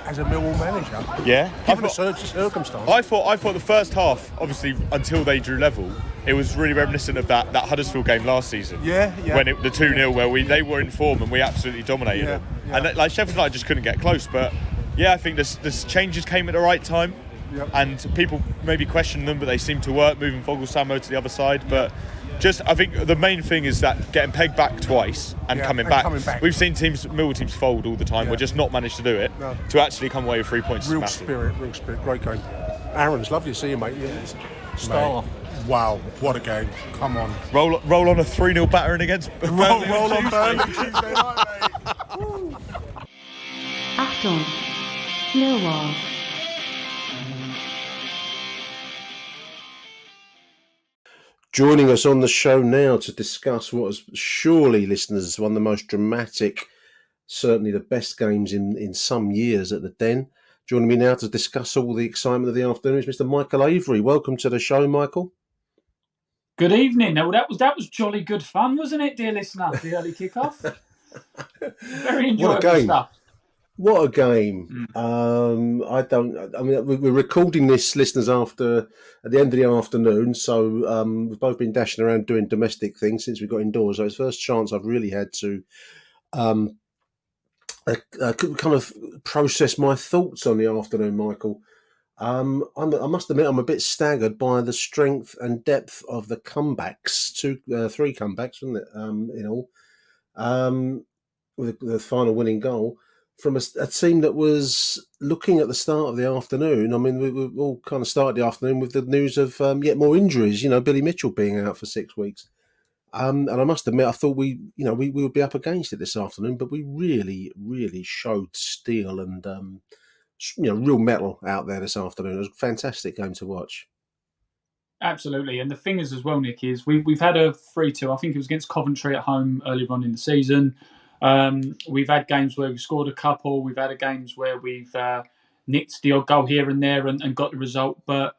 as a Millwall manager. Yeah. Given the circumstance. I thought the first half, obviously, until they drew level, it was really reminiscent of that Huddersfield game last season. Yeah. When the 2-0 where they were in form and we absolutely dominated them. Yeah. And like Sheffield United just couldn't get close. But yeah, I think this changes came at the right time. Yep. And people maybe question them, but they seem to work, moving Vogelsamo to the other side. But I think the main thing is that getting pegged back twice and coming back. We've seen Millwall teams fold all the time. Yeah. We're just not managed to do it. No. To actually come away with 3 points Real is massive. spirit. Great game. Aaron's lovely to see you, mate. Star. Mate, wow, what a game. Come on. Roll on a 3-0 battering against Burnley. Roll on Burnley Tuesday night, mate. Achtung, Millwall. Joining us on the show now to discuss what is surely, listeners, one of the most dramatic, certainly the best games in some years at the Den. Joining me now to discuss all the excitement of the afternoon is Mr. Michael Avery. Welcome to the show, Michael. Good evening. Now that was jolly good fun, wasn't it, dear listener? The early kickoff. Very enjoyable stuff. What a game! We're recording this, listeners, at the end of the afternoon. So we've both been dashing around doing domestic things since we got indoors. So it's the first chance I've really had to kind of process my thoughts on the afternoon, Michael. I must admit, I'm a bit staggered by the strength and depth of the comebacks. 3 comebacks, wasn't it? In all, with the final winning goal from a team that was looking at the start of the afternoon. I mean, we all kind of started the afternoon with the news of yet more injuries. You know, Billy Mitchell being out for 6 weeks. And I must admit, I thought we would be up against it this afternoon, but we really, really showed steel and real metal out there this afternoon. It was a fantastic game to watch. Absolutely, and the thing is as well, Nick, is we've had a 3-2. I think it was against Coventry at home earlier on in the season. We've had games where we've scored a couple. We've had games where we've nicked the odd goal here and there and got the result. But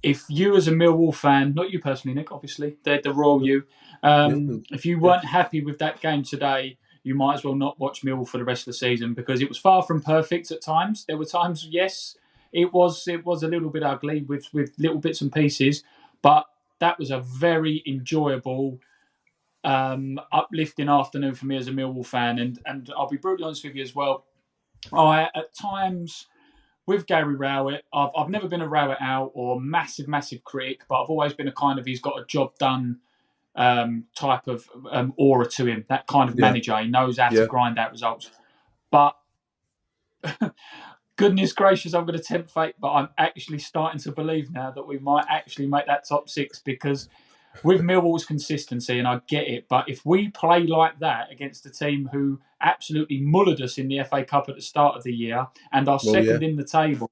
if you as a Millwall fan, not you personally, Nick, obviously, the royal you, if you weren't happy with that game today, you might as well not watch Millwall for the rest of the season, because it was far from perfect at times. There were times, yes, it was a little bit ugly with little bits and pieces, but that was a very enjoyable, uplifting afternoon for me as a Millwall fan. And I'll be brutally honest with you as well. At times with Gary Rowett, I've never been a Rowett out or massive critic, but I've always been a kind of he's got a job done type of aura to him. That kind of manager. He knows how to grind out results. But goodness gracious, I'm going to tempt fate, but I'm actually starting to believe now that we might actually make that top 6, because with Millwall's consistency, and I get it, but if we play like that against a team who absolutely mullered us in the FA Cup at the start of the year and are second in the table,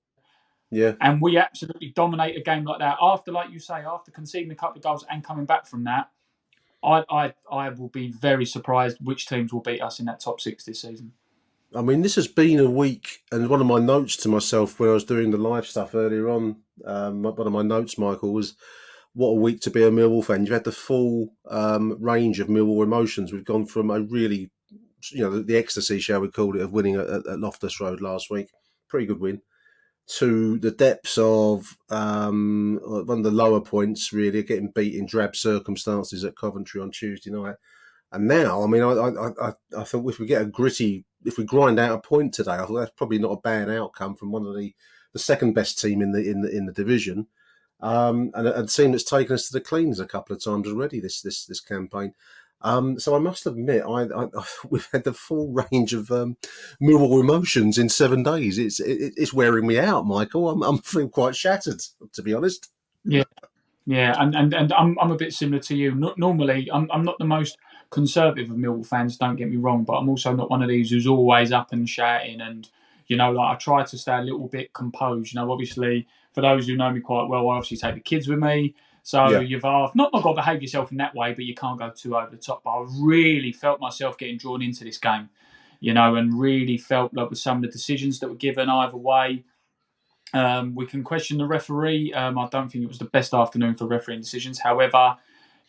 and we absolutely dominate a game like that, after, like you say, after conceding a couple of goals and coming back from that, I will be very surprised which teams will beat us in that top 6 this season. I mean, this has been a week, and one of my notes to myself when I was doing the live stuff earlier on, one of my notes, Michael, was what a week to be a Millwall fan. You've had the full range of Millwall emotions. We've gone from a really, the ecstasy, shall we call it, of winning at Loftus Road last week, pretty good win, to the depths of one of the lower points, really, getting beat in drab circumstances at Coventry on Tuesday night. And now, I mean, I thought if we grind out a point today, I thought that's probably not a bad outcome from one of the second best team in the division. And a team that's taken us to the cleans a couple of times already this campaign. So I must admit, we've had the full range of Millwall emotions in 7 days. It's wearing me out, Michael. I'm feeling quite shattered, to be honest. Yeah, and I'm a bit similar to you. Normally, I'm not the most conservative of Millwall fans, don't get me wrong, but I'm also not one of these who's always up and shouting. And I try to stay a little bit composed. Obviously, for those who know me quite well, I obviously take the kids with me. So you've not got to behave yourself in that way, but you can't go too over the top. But I really felt myself getting drawn into this game, and really felt like with some of the decisions that were given either way. We can question the referee. I don't think it was the best afternoon for refereeing decisions. However,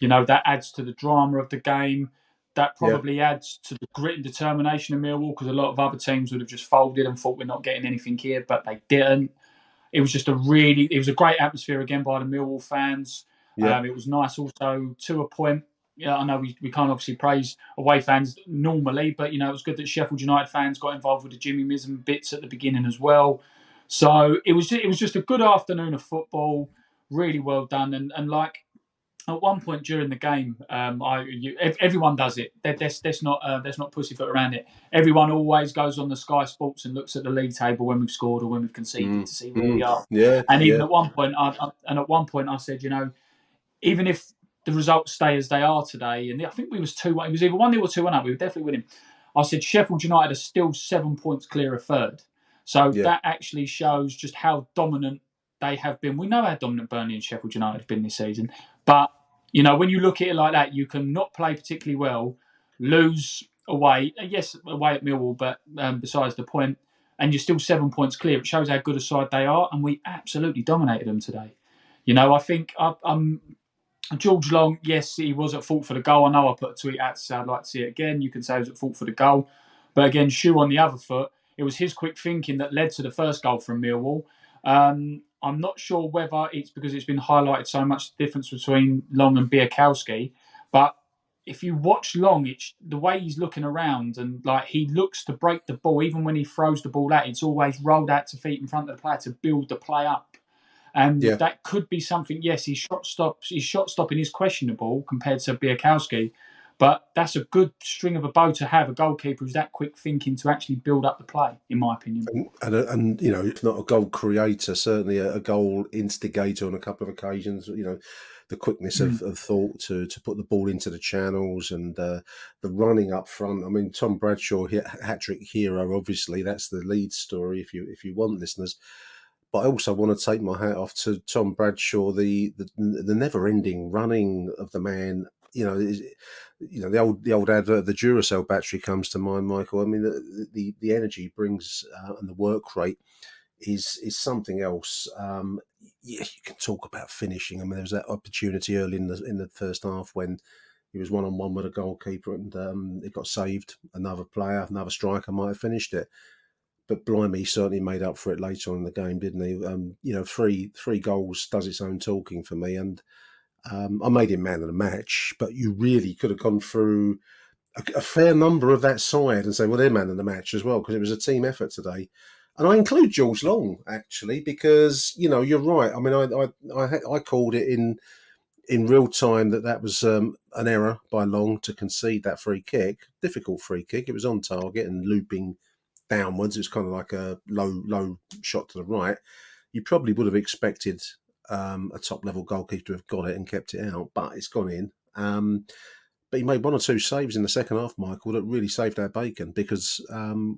that adds to the drama of the game. that probably adds to the grit and determination of Millwall, because a lot of other teams would have just folded and thought we're not getting anything here, but they didn't. It was just it was a great atmosphere again by the Millwall fans. Yeah. It was nice also to a point. Yeah, I know we can't obviously praise away fans normally, but it was good that Sheffield United fans got involved with the Jimmy Mism bits at the beginning as well. So it was just a good afternoon of football, really well done, and like at one point during the game, everyone does it. Let's not pussyfoot around it. Everyone always goes on the Sky Sports and looks at the league table when we've scored or when we've conceded to see where we are. Yeah, and even at one point, I said, even if the results stay as they are today, and I think we was 2-1. It was either 1-0 or 2-1 up. We were definitely winning. I said Sheffield United are still 7 points clear of third. So that actually shows just how dominant they have been. We know how dominant Burnley and Sheffield United have been this season. But, when you look at it like that, you can not play particularly well, lose away. Yes, away at Millwall, but besides the point. And you're still 7 points clear. It shows how good a side they are. And we absolutely dominated them today. I think George Long, yes, he was at fault for the goal. I know I put a tweet out to say I'd like to see it again. You can say he was at fault for the goal. But again, shoe on the other foot. It was his quick thinking that led to the first goal from Millwall. I'm not sure whether it's because it's been highlighted so much, the difference between Long and Biakowski. But if you watch Long, it's the way he's looking around and he looks to break the ball. Even when he throws the ball out, it's always rolled out to feet in front of the player to build the play up. And that could be something. Yes, his shot stopping is questionable compared to Biakowski. But that's a good string of a bow to have, a goalkeeper who's that quick thinking to actually build up the play, in my opinion. And if not a goal creator, certainly a goal instigator on a couple of occasions. The quickness of thought to put the ball into the channels and the running up front. I mean, Tom Bradshaw, hat-trick hero, obviously. That's the lead story if you want, listeners. But I also want to take my hat off to Tom Bradshaw, the never-ending running of the man. The old advert, the Duracell battery comes to mind, Michael. I mean, the energy brings and the work rate is something else. You can talk about finishing. I mean, there was that opportunity early in the first half when he was 1-on-1 with a goalkeeper and it got saved. Another striker might have finished it. But blimey, he certainly made up for it later on in the game, didn't he? Three goals does its own talking for me. And I made him man of the match, but you really could have gone through a fair number of that side and say, well, they're man of the match as well, because it was a team effort today. And I include George Long, actually, because, you're right. I mean, I called it in real time that was an error by Long to concede that free kick. Difficult free kick. It was on target and looping downwards. It was kind of like a low shot to the right. You probably would have expected a top-level goalkeeper to have got it and kept it out, but it's gone in. But he made one or two saves in the second half, Michael, that really saved our bacon because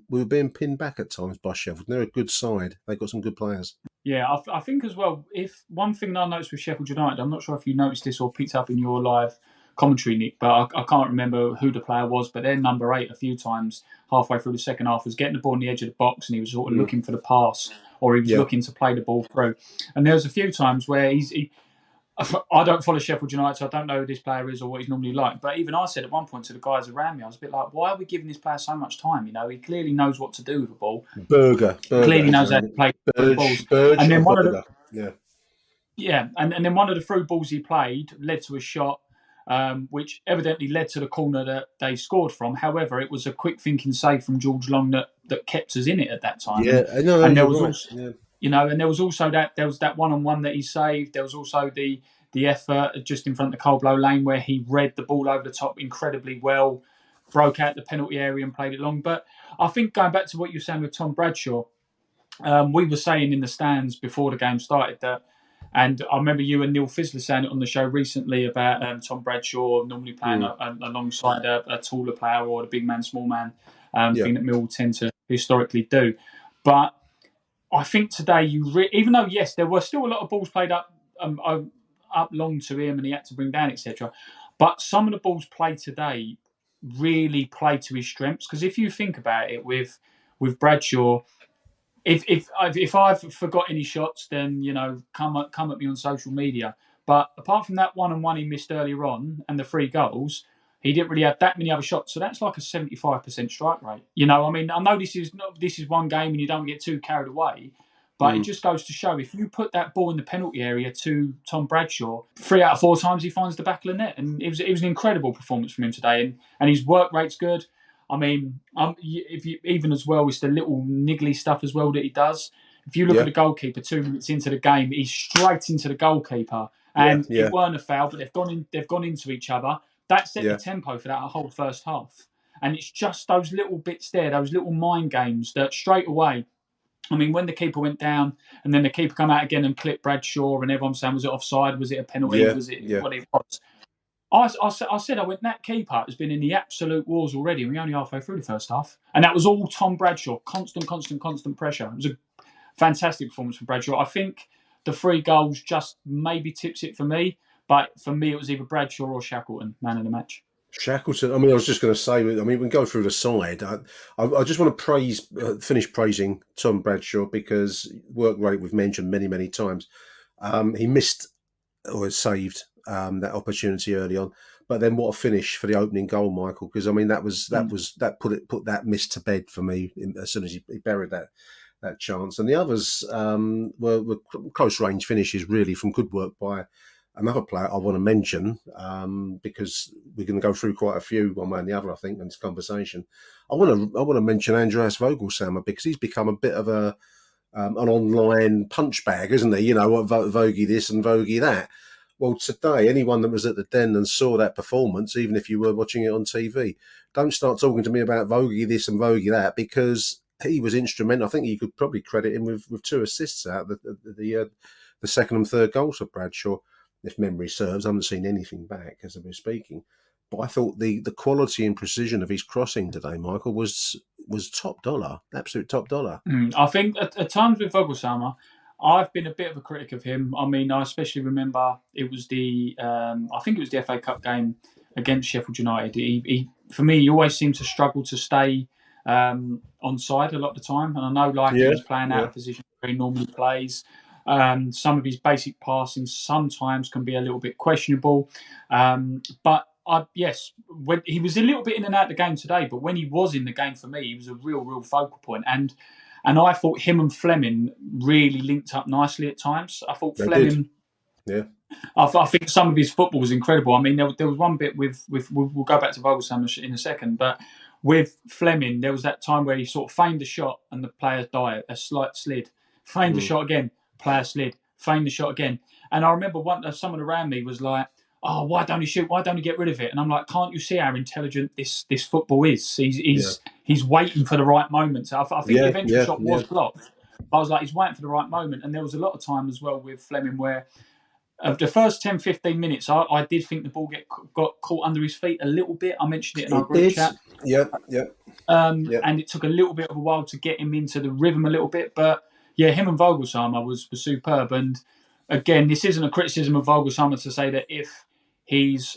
we were being pinned back at times by Sheffield. They're a good side. They've got some good players. Yeah, I think as well, if one thing that I noticed with Sheffield United, I'm not sure if you noticed this or picked up in your live commentary, Nick, but I can't remember who the player was, but their number 8 a few times halfway through the second half was getting the ball on the edge of the box and he was sort of looking for the pass or he was looking to play the ball through. And there was a few times where I don't follow Sheffield United, so I don't know who this player is or what he's normally like. But even I said at one point to the guys around me, I was a bit like, why are we giving this player so much time? He clearly knows what to do with the ball. Berger Clearly knows how to play the balls. And then and then one of the through balls he played led to a shot, which evidently led to the corner that they scored from. However, it was a quick thinking save from George Long that kept us in it at that time. Yeah, and there was also. And there was also that one-on-one that he saved. There was also the effort just in front of the Coldblow Lane where he read the ball over the top incredibly well, broke out the penalty area and played it long. But I think going back to what you were saying with Tom Bradshaw, we were saying in the stands before the game started that, and I remember you and Neil Fizzler saying it on the show recently about Tom Bradshaw normally playing alongside a taller player or the big man, small man thing that Millwall tend to historically do. But I think today even though yes, there were still a lot of balls played up long to him, and he had to bring down etc. But some of the balls played today really played to his strengths. Because if you think about it, with Bradshaw, if I've forgot any shots, then come at me on social media. But apart from that 1-on-1 he missed earlier on and the 3 goals, he didn't really have that many other shots. So that's like a 75% strike rate. You know, I mean, I know this is one game and you don't get too carried away, but it just goes to show if you put that ball in the penalty area to Tom Bradshaw, 3 out of 4 times he finds the back of the net. And it was an incredible performance from him today. And his work rate's good. I mean, if you even as well, it's the little niggly stuff as well that he does. If you look at the goalkeeper 2 minutes into the game, he's straight into the goalkeeper. And it weren't a foul, but they've gone into each other. That set the tempo for that whole first half. And it's just those little bits there, those little mind games that straight away, I mean, when the keeper went down and then the keeper come out again and clipped Bradshaw and everyone's saying, was it offside? Was it a penalty? Was it what it was? I said, that keeper has been in the absolute wars already. We're only halfway through the first half. And that was all Tom Bradshaw. Constant pressure. It was a fantastic performance from Bradshaw. I think the 3 goals just maybe tips it for me. But for me, it was either Bradshaw or Shackleton, man of the match. Shackleton. I mean, I was just going to say. I mean, we can go through the side. I just want to finish praising Tom Bradshaw because work rate we've mentioned many times. He missed or saved that opportunity early on, but then what a finish for the opening goal, Michael. Because I mean, that put that miss to bed for me as soon as he buried that chance. And the others were close range finishes, really, from good work by another player I want to mention, because we're going to go through quite a few one way and the other, I think, in this conversation. I want to mention Andreas Vogelsammer because he's become a bit of an online punch bag, isn't he? You know, what Vogie this and Vogie that. Well, today, anyone that was at the Den and saw that performance, even if you were watching it on TV, don't start talking to me about Vogie this and Vogie that, because he was instrumental. I think you could probably credit him with 2 assists out of the second and third goals of Bradshaw. If memory serves, I haven't seen anything back as we're speaking. But I thought the quality and precision of his crossing today, Michael, was top dollar, absolute top dollar. I think at times with Vogelsammer, I've been a bit of a critic of him. I mean, I especially remember it was I think it was the FA Cup game against Sheffield United. He for me, he always seemed to struggle to stay on side a lot of the time. And I know he's playing out of position where he normally plays. Some of his basic passing sometimes can be a little bit questionable. But when he was a little bit in and out of the game today, but when he was in the game for me, he was a real focal point. And I thought him and Fleming really linked up nicely at times. I thought Fleming... Yeah. I think some of his football was incredible. I mean, there was one bit with we'll go back to Vogelsammer in a second, but with Fleming, there was that time where he sort of feigned the shot and the player died, a slight slid. Feigned the shot again, player slid. Feigned the shot again. And I remember someone around me was like, oh, why don't he shoot? Why don't he get rid of it? And I'm like, can't you see how intelligent this football is? He's waiting for the right moment. So I think the eventual shot was blocked. I was like, he's waiting for the right moment. And there was a lot of time as well with Fleming where of the first 10, 15 minutes, I did think the ball got caught under his feet a little bit. I mentioned it in our group chat. And it took a little bit of a while to get him into the rhythm a little bit. But yeah, him and Vogelsammer was superb. And again, this isn't a criticism of Vogelsammer to say that if he's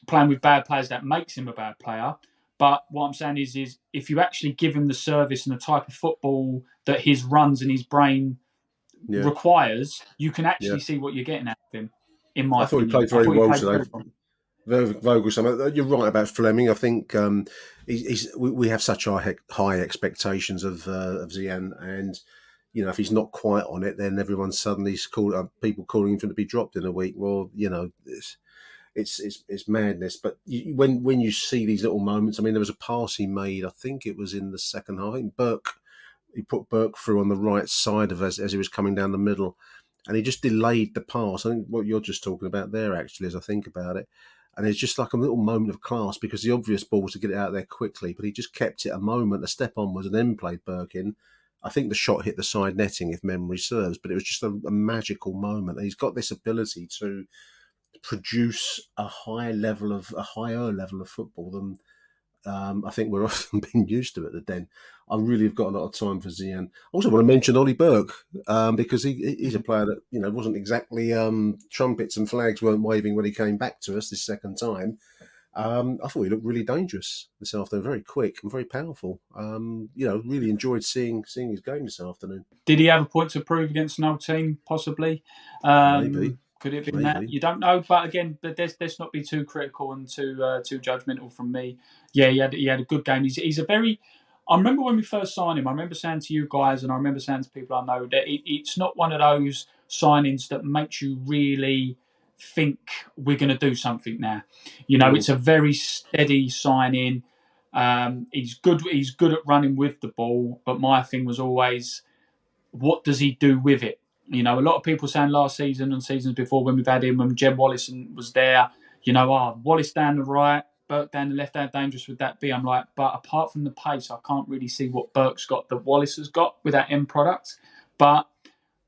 playing with bad players, that makes him a bad player. But what I'm saying is if you actually give him the service and the type of football that his runs and his brain requires, you can actually see what you're getting out of him. In my opinion, he played very well today. Vogelsammer, you're right about Fleming. I think we have such high expectations of Zian, and you know if he's not quite on it, then everyone's suddenly people calling him to be dropped in a week. Well, you know, it's madness. But when you see these little moments, I mean, there was a pass he made. I think it was in the second half. I think he put Burke through on the right side of as he was coming down the middle, and he just delayed the pass. I think what you're just talking about there, actually, as I think about it. And it's just like a little moment of class because the obvious ball was to get it out there quickly, but he just kept it a step onwards, and then played Burke in. I think the shot hit the side netting, if memory serves, but it was just a magical moment. And he's got this ability to produce a higher level of football than I think we're often being used to at the Den. I really have got a lot of time for Zian. I also want to mention Ollie Burke because he's a player that wasn't exactly trumpets and flags weren't waving when he came back to us this second time. I thought he looked really dangerous this afternoon, very quick and very powerful. Really enjoyed seeing his game this afternoon. Did he have a point to prove against an old team? Possibly. Maybe. Could it have been Maybe. that? You don't know. But again, let's not be too critical and too judgmental from me. Yeah, he had a good game. He's a very. I remember when we first signed him. I remember saying to you guys, and I remember saying to people I know that it's not one of those signings that makes you really think we're going to do something now. You know, it's a very steady signing. He's good. He's good at running with the ball. But my thing was always, what does he do with it? You know, a lot of people saying last season and seasons before when we've had him, when Jeb Wallace was there, you know, Wallace down the right, Burke down the left, how dangerous would that be? I'm like, but apart from the pace, I can't really see what Burke's got that Wallace has got with that end product. But,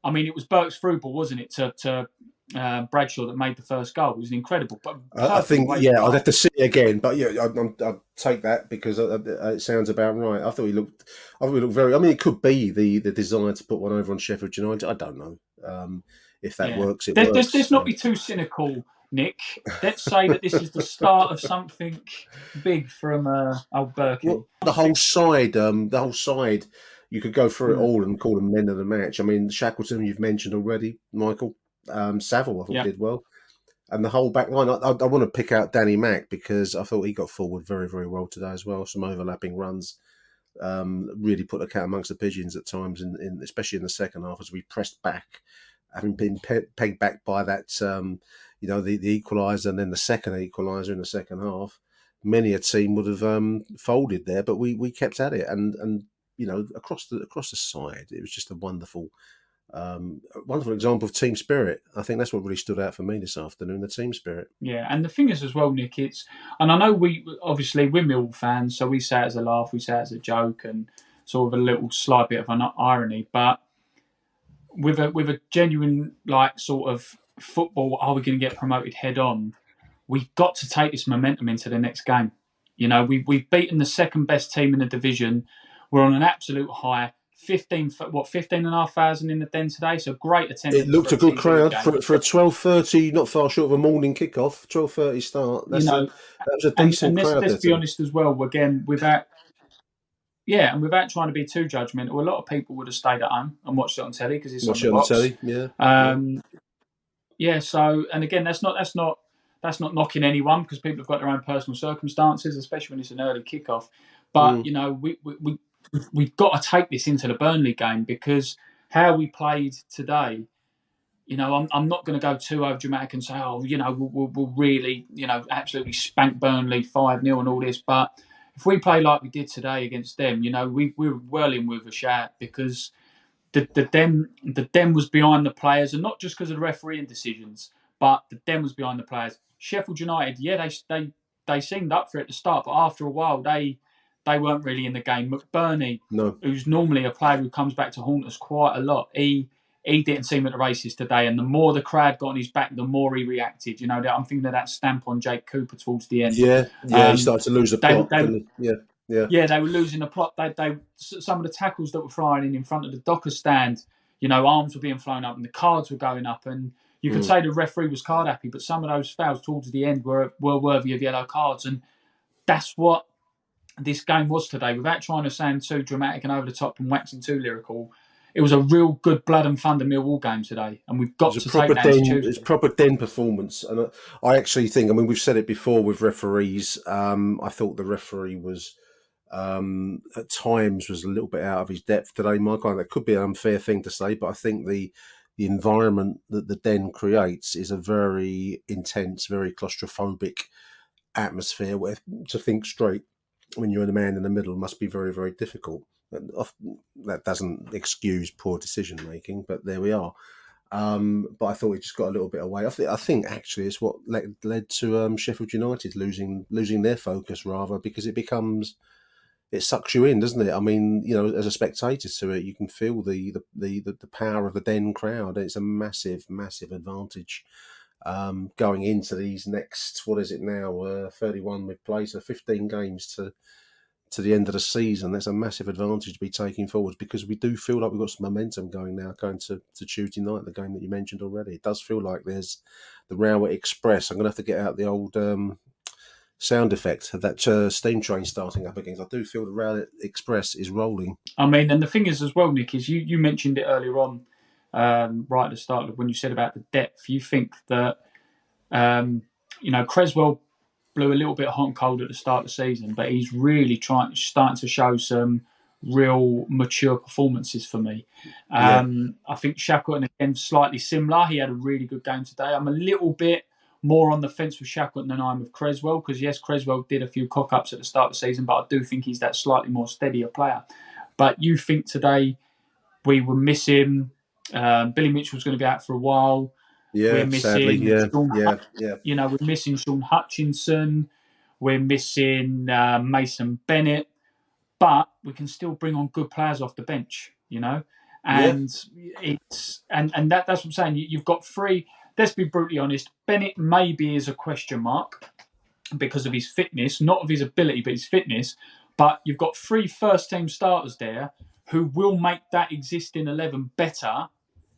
I mean, it was Burke's through ball, wasn't it, to Bradshaw that made the first goal. It was incredible. But I think, I'd have to see it again, but yeah, I'd take that because it sounds about right. I thought he looked very. I mean, it could be the desire to put one over on Sheffield United. I don't know if that works. Works. Let's not be too cynical, Nick. Let's say that this is the start of something big from old Berkey. Well, the whole side. You could go through it all and call them men of the match. I mean, Shackleton you've mentioned already, Michael. Saville, I thought did well, and the whole back line. I want to pick out Danny Mack because I thought he got forward very, very well today as well. Some overlapping runs, really put the cat amongst the pigeons at times, in especially in the second half as we pressed back, having been pegged back by that, the equaliser and then the second equaliser in the second half. Many a team would have folded there, but we kept at it, and across the side, it was just a wonderful example of team spirit. I think that's what really stood out for me this afternoon, the team spirit. Yeah, and the thing is as well, Nick, and I know we're Millwall fans, so we say it as a laugh, we say it as a joke, and sort of a little slight bit of an irony, but with a genuine, sort of football, are we going to get promoted head on? We've got to take this momentum into the next game. You know, we've beaten the second best team in the division. We're on an absolute high. 15,500 in the Den today, so great attendance. It looked a good crowd for a 12:30, not far short of a morning kickoff. 12:30 start. That was a decent crowd. Let's be honest as well. Again, without trying to be too judgmental, a lot of people would have stayed at home and watched it on telly because it's on the box. Yeah. So, and again, that's not knocking anyone because people have got their own personal circumstances, especially when it's an early kickoff. But we've got to take this into the Burnley game because how we played today, I'm not going to go too over dramatic and say, we'll really, absolutely spank Burnley 5-0 and all this. But if we play like we did today against them, we're well in with a shout because the Den was behind the players, and not just because of the refereeing decisions, but the Den was behind the players. Sheffield United, they seemed up for it at the start, but after a while they weren't really in the game. McBurney, who's normally a player who comes back to haunt us quite a lot, he didn't seem at the races today. And the more the crowd got on his back, the more he reacted. I'm thinking of that stamp on Jake Cooper towards the end. Yeah, he started to lose the plot. Yeah, they were losing the plot. Some of the tackles that were flying in front of the Docker stand, arms were being flown up and the cards were going up. And you could say the referee was card happy, but some of those fouls towards the end were worthy of yellow cards. And that's what this game was today, without trying to sound too dramatic and over the top and waxing too lyrical. It was a real good blood and thunder Millwall game today, and we've got to take that to Tuesday. It's proper Den performance, and I actually think, we've said it before with referees. I thought the referee was at times was a little bit out of his depth today, Michael. That could be an unfair thing to say, but I think the environment that the Den creates is a very intense, very claustrophobic atmosphere where to think straight when you're the man in the middle must be very, very difficult. And that doesn't excuse poor decision making, but there we are. But I thought it just got a little bit away. I think actually it's what led to Sheffield United losing their focus rather, because it sucks you in, doesn't it? I mean, as a spectator to it, you can feel the power of the Den crowd. It's a massive, massive advantage going into these next, 31 we've played, so 15 games to the end of the season. That's a massive advantage to be taking forwards, because we do feel like we've got some momentum going to Tuesday night, the game that you mentioned already. It does feel like there's the Rowett Express. I'm going to have to get out the old sound effect of that steam train starting up again. I do feel the Rowett Express is rolling. I mean, and the thing is as well, Nick, is you mentioned it earlier on, right at the start, when you said about the depth, you think that, Creswell blew a little bit hot and cold at the start of the season, but he's really starting to show some real mature performances for me. I think Shackleton, again, slightly similar. He had a really good game today. I'm a little bit more on the fence with Shackleton than I am with Creswell, because yes, Creswell did a few cock-ups at the start of the season, but I do think he's that slightly more steadier player. But you think today we were missing Billy Mitchell's going to be out for a while. Yeah, we're missing sadly, yeah. We're missing Sean Hutchinson. We're missing Mason Bennett. But we can still bring on good players off the bench, and that's what I'm saying. You've got three. Let's be brutally honest. Bennett maybe is a question mark because of his fitness, not of his ability, but his fitness. But you've got three first-team starters there who will make that existing 11 better,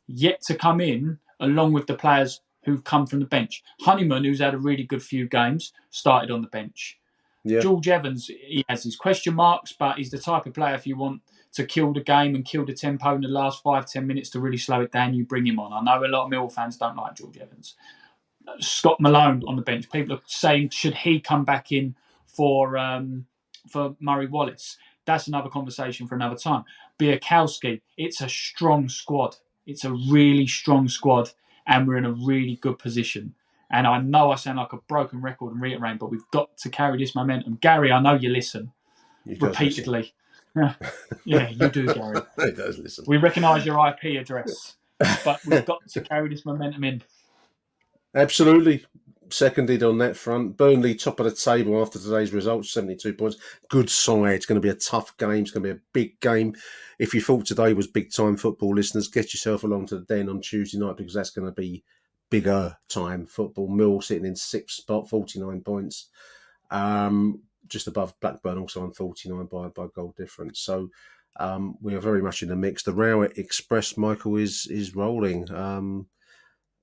yet to come in along with the players who've come from the bench. Honeyman, who's had a really good few games, started on the bench. Yeah. George Evans, he has his question marks, but he's the type of player, if you want to kill the game and kill the tempo in the last 5-10 minutes to really slow it down, you bring him on. I know a lot of Millwall fans don't like George Evans. Scott Malone on the bench. People are saying, should he come back in for Murray Wallace? That's another conversation for another time. Biakowski, it's a strong squad. It's a really strong squad, and we're in a really good position. And I know I sound like a broken record and reiterating, but we've got to carry this momentum. Gary, I know you listen repeatedly. Yeah, you do, Gary. He does listen. We recognise your IP address, but we've got to carry this momentum in. Absolutely. Seconded on that front. Burnley, top of the table after today's results, 72 points. Good side. It's going to be a tough game. It's going to be a big game. If you thought today was big-time football, listeners, get yourself along to the Den on Tuesday night, because that's going to be bigger time football. Mill sitting in 6th spot, 49 points. Just above Blackburn, also on 49 by goal difference. So we are very much in the mix. The Rowett Express, Michael, is rolling.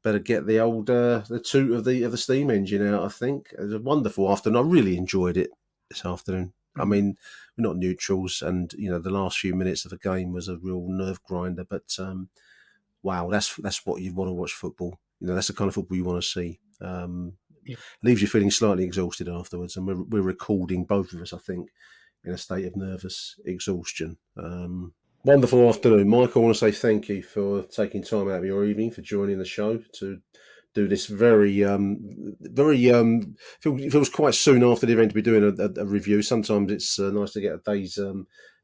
Better get the old the toot of the steam engine out, I think. It was a wonderful afternoon. I really enjoyed it this afternoon. I mean, we're not neutrals, and the last few minutes of the game was a real nerve grinder. But wow, that's what you want to watch football. That's the kind of football you want to see. Leaves you feeling slightly exhausted afterwards, and we're recording, both of us, I think, in a state of nervous exhaustion. Wonderful afternoon, Michael. I want to say thank you for taking time out of your evening for joining the show to do this very feels quite soon after the event to be doing a review. Sometimes it's nice to get a day's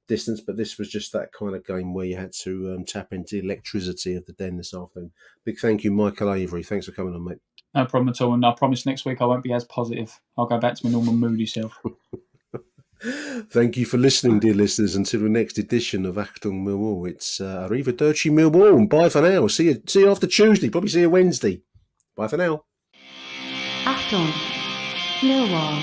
distance, but this was just that kind of game where you had to tap into the electricity of the Den this afternoon. Big thank you, Michael Avery. Thanks for coming on, mate. No problem at all, and I promise next week I won't be as positive. I'll go back to my normal moody self. Thank you for listening, dear listeners. Until the next edition of Achtung Millwall, it's Arrivederci Millwall, and bye for now. See you after Tuesday. Probably see you Wednesday. Bye for now. Achtung, Millwall.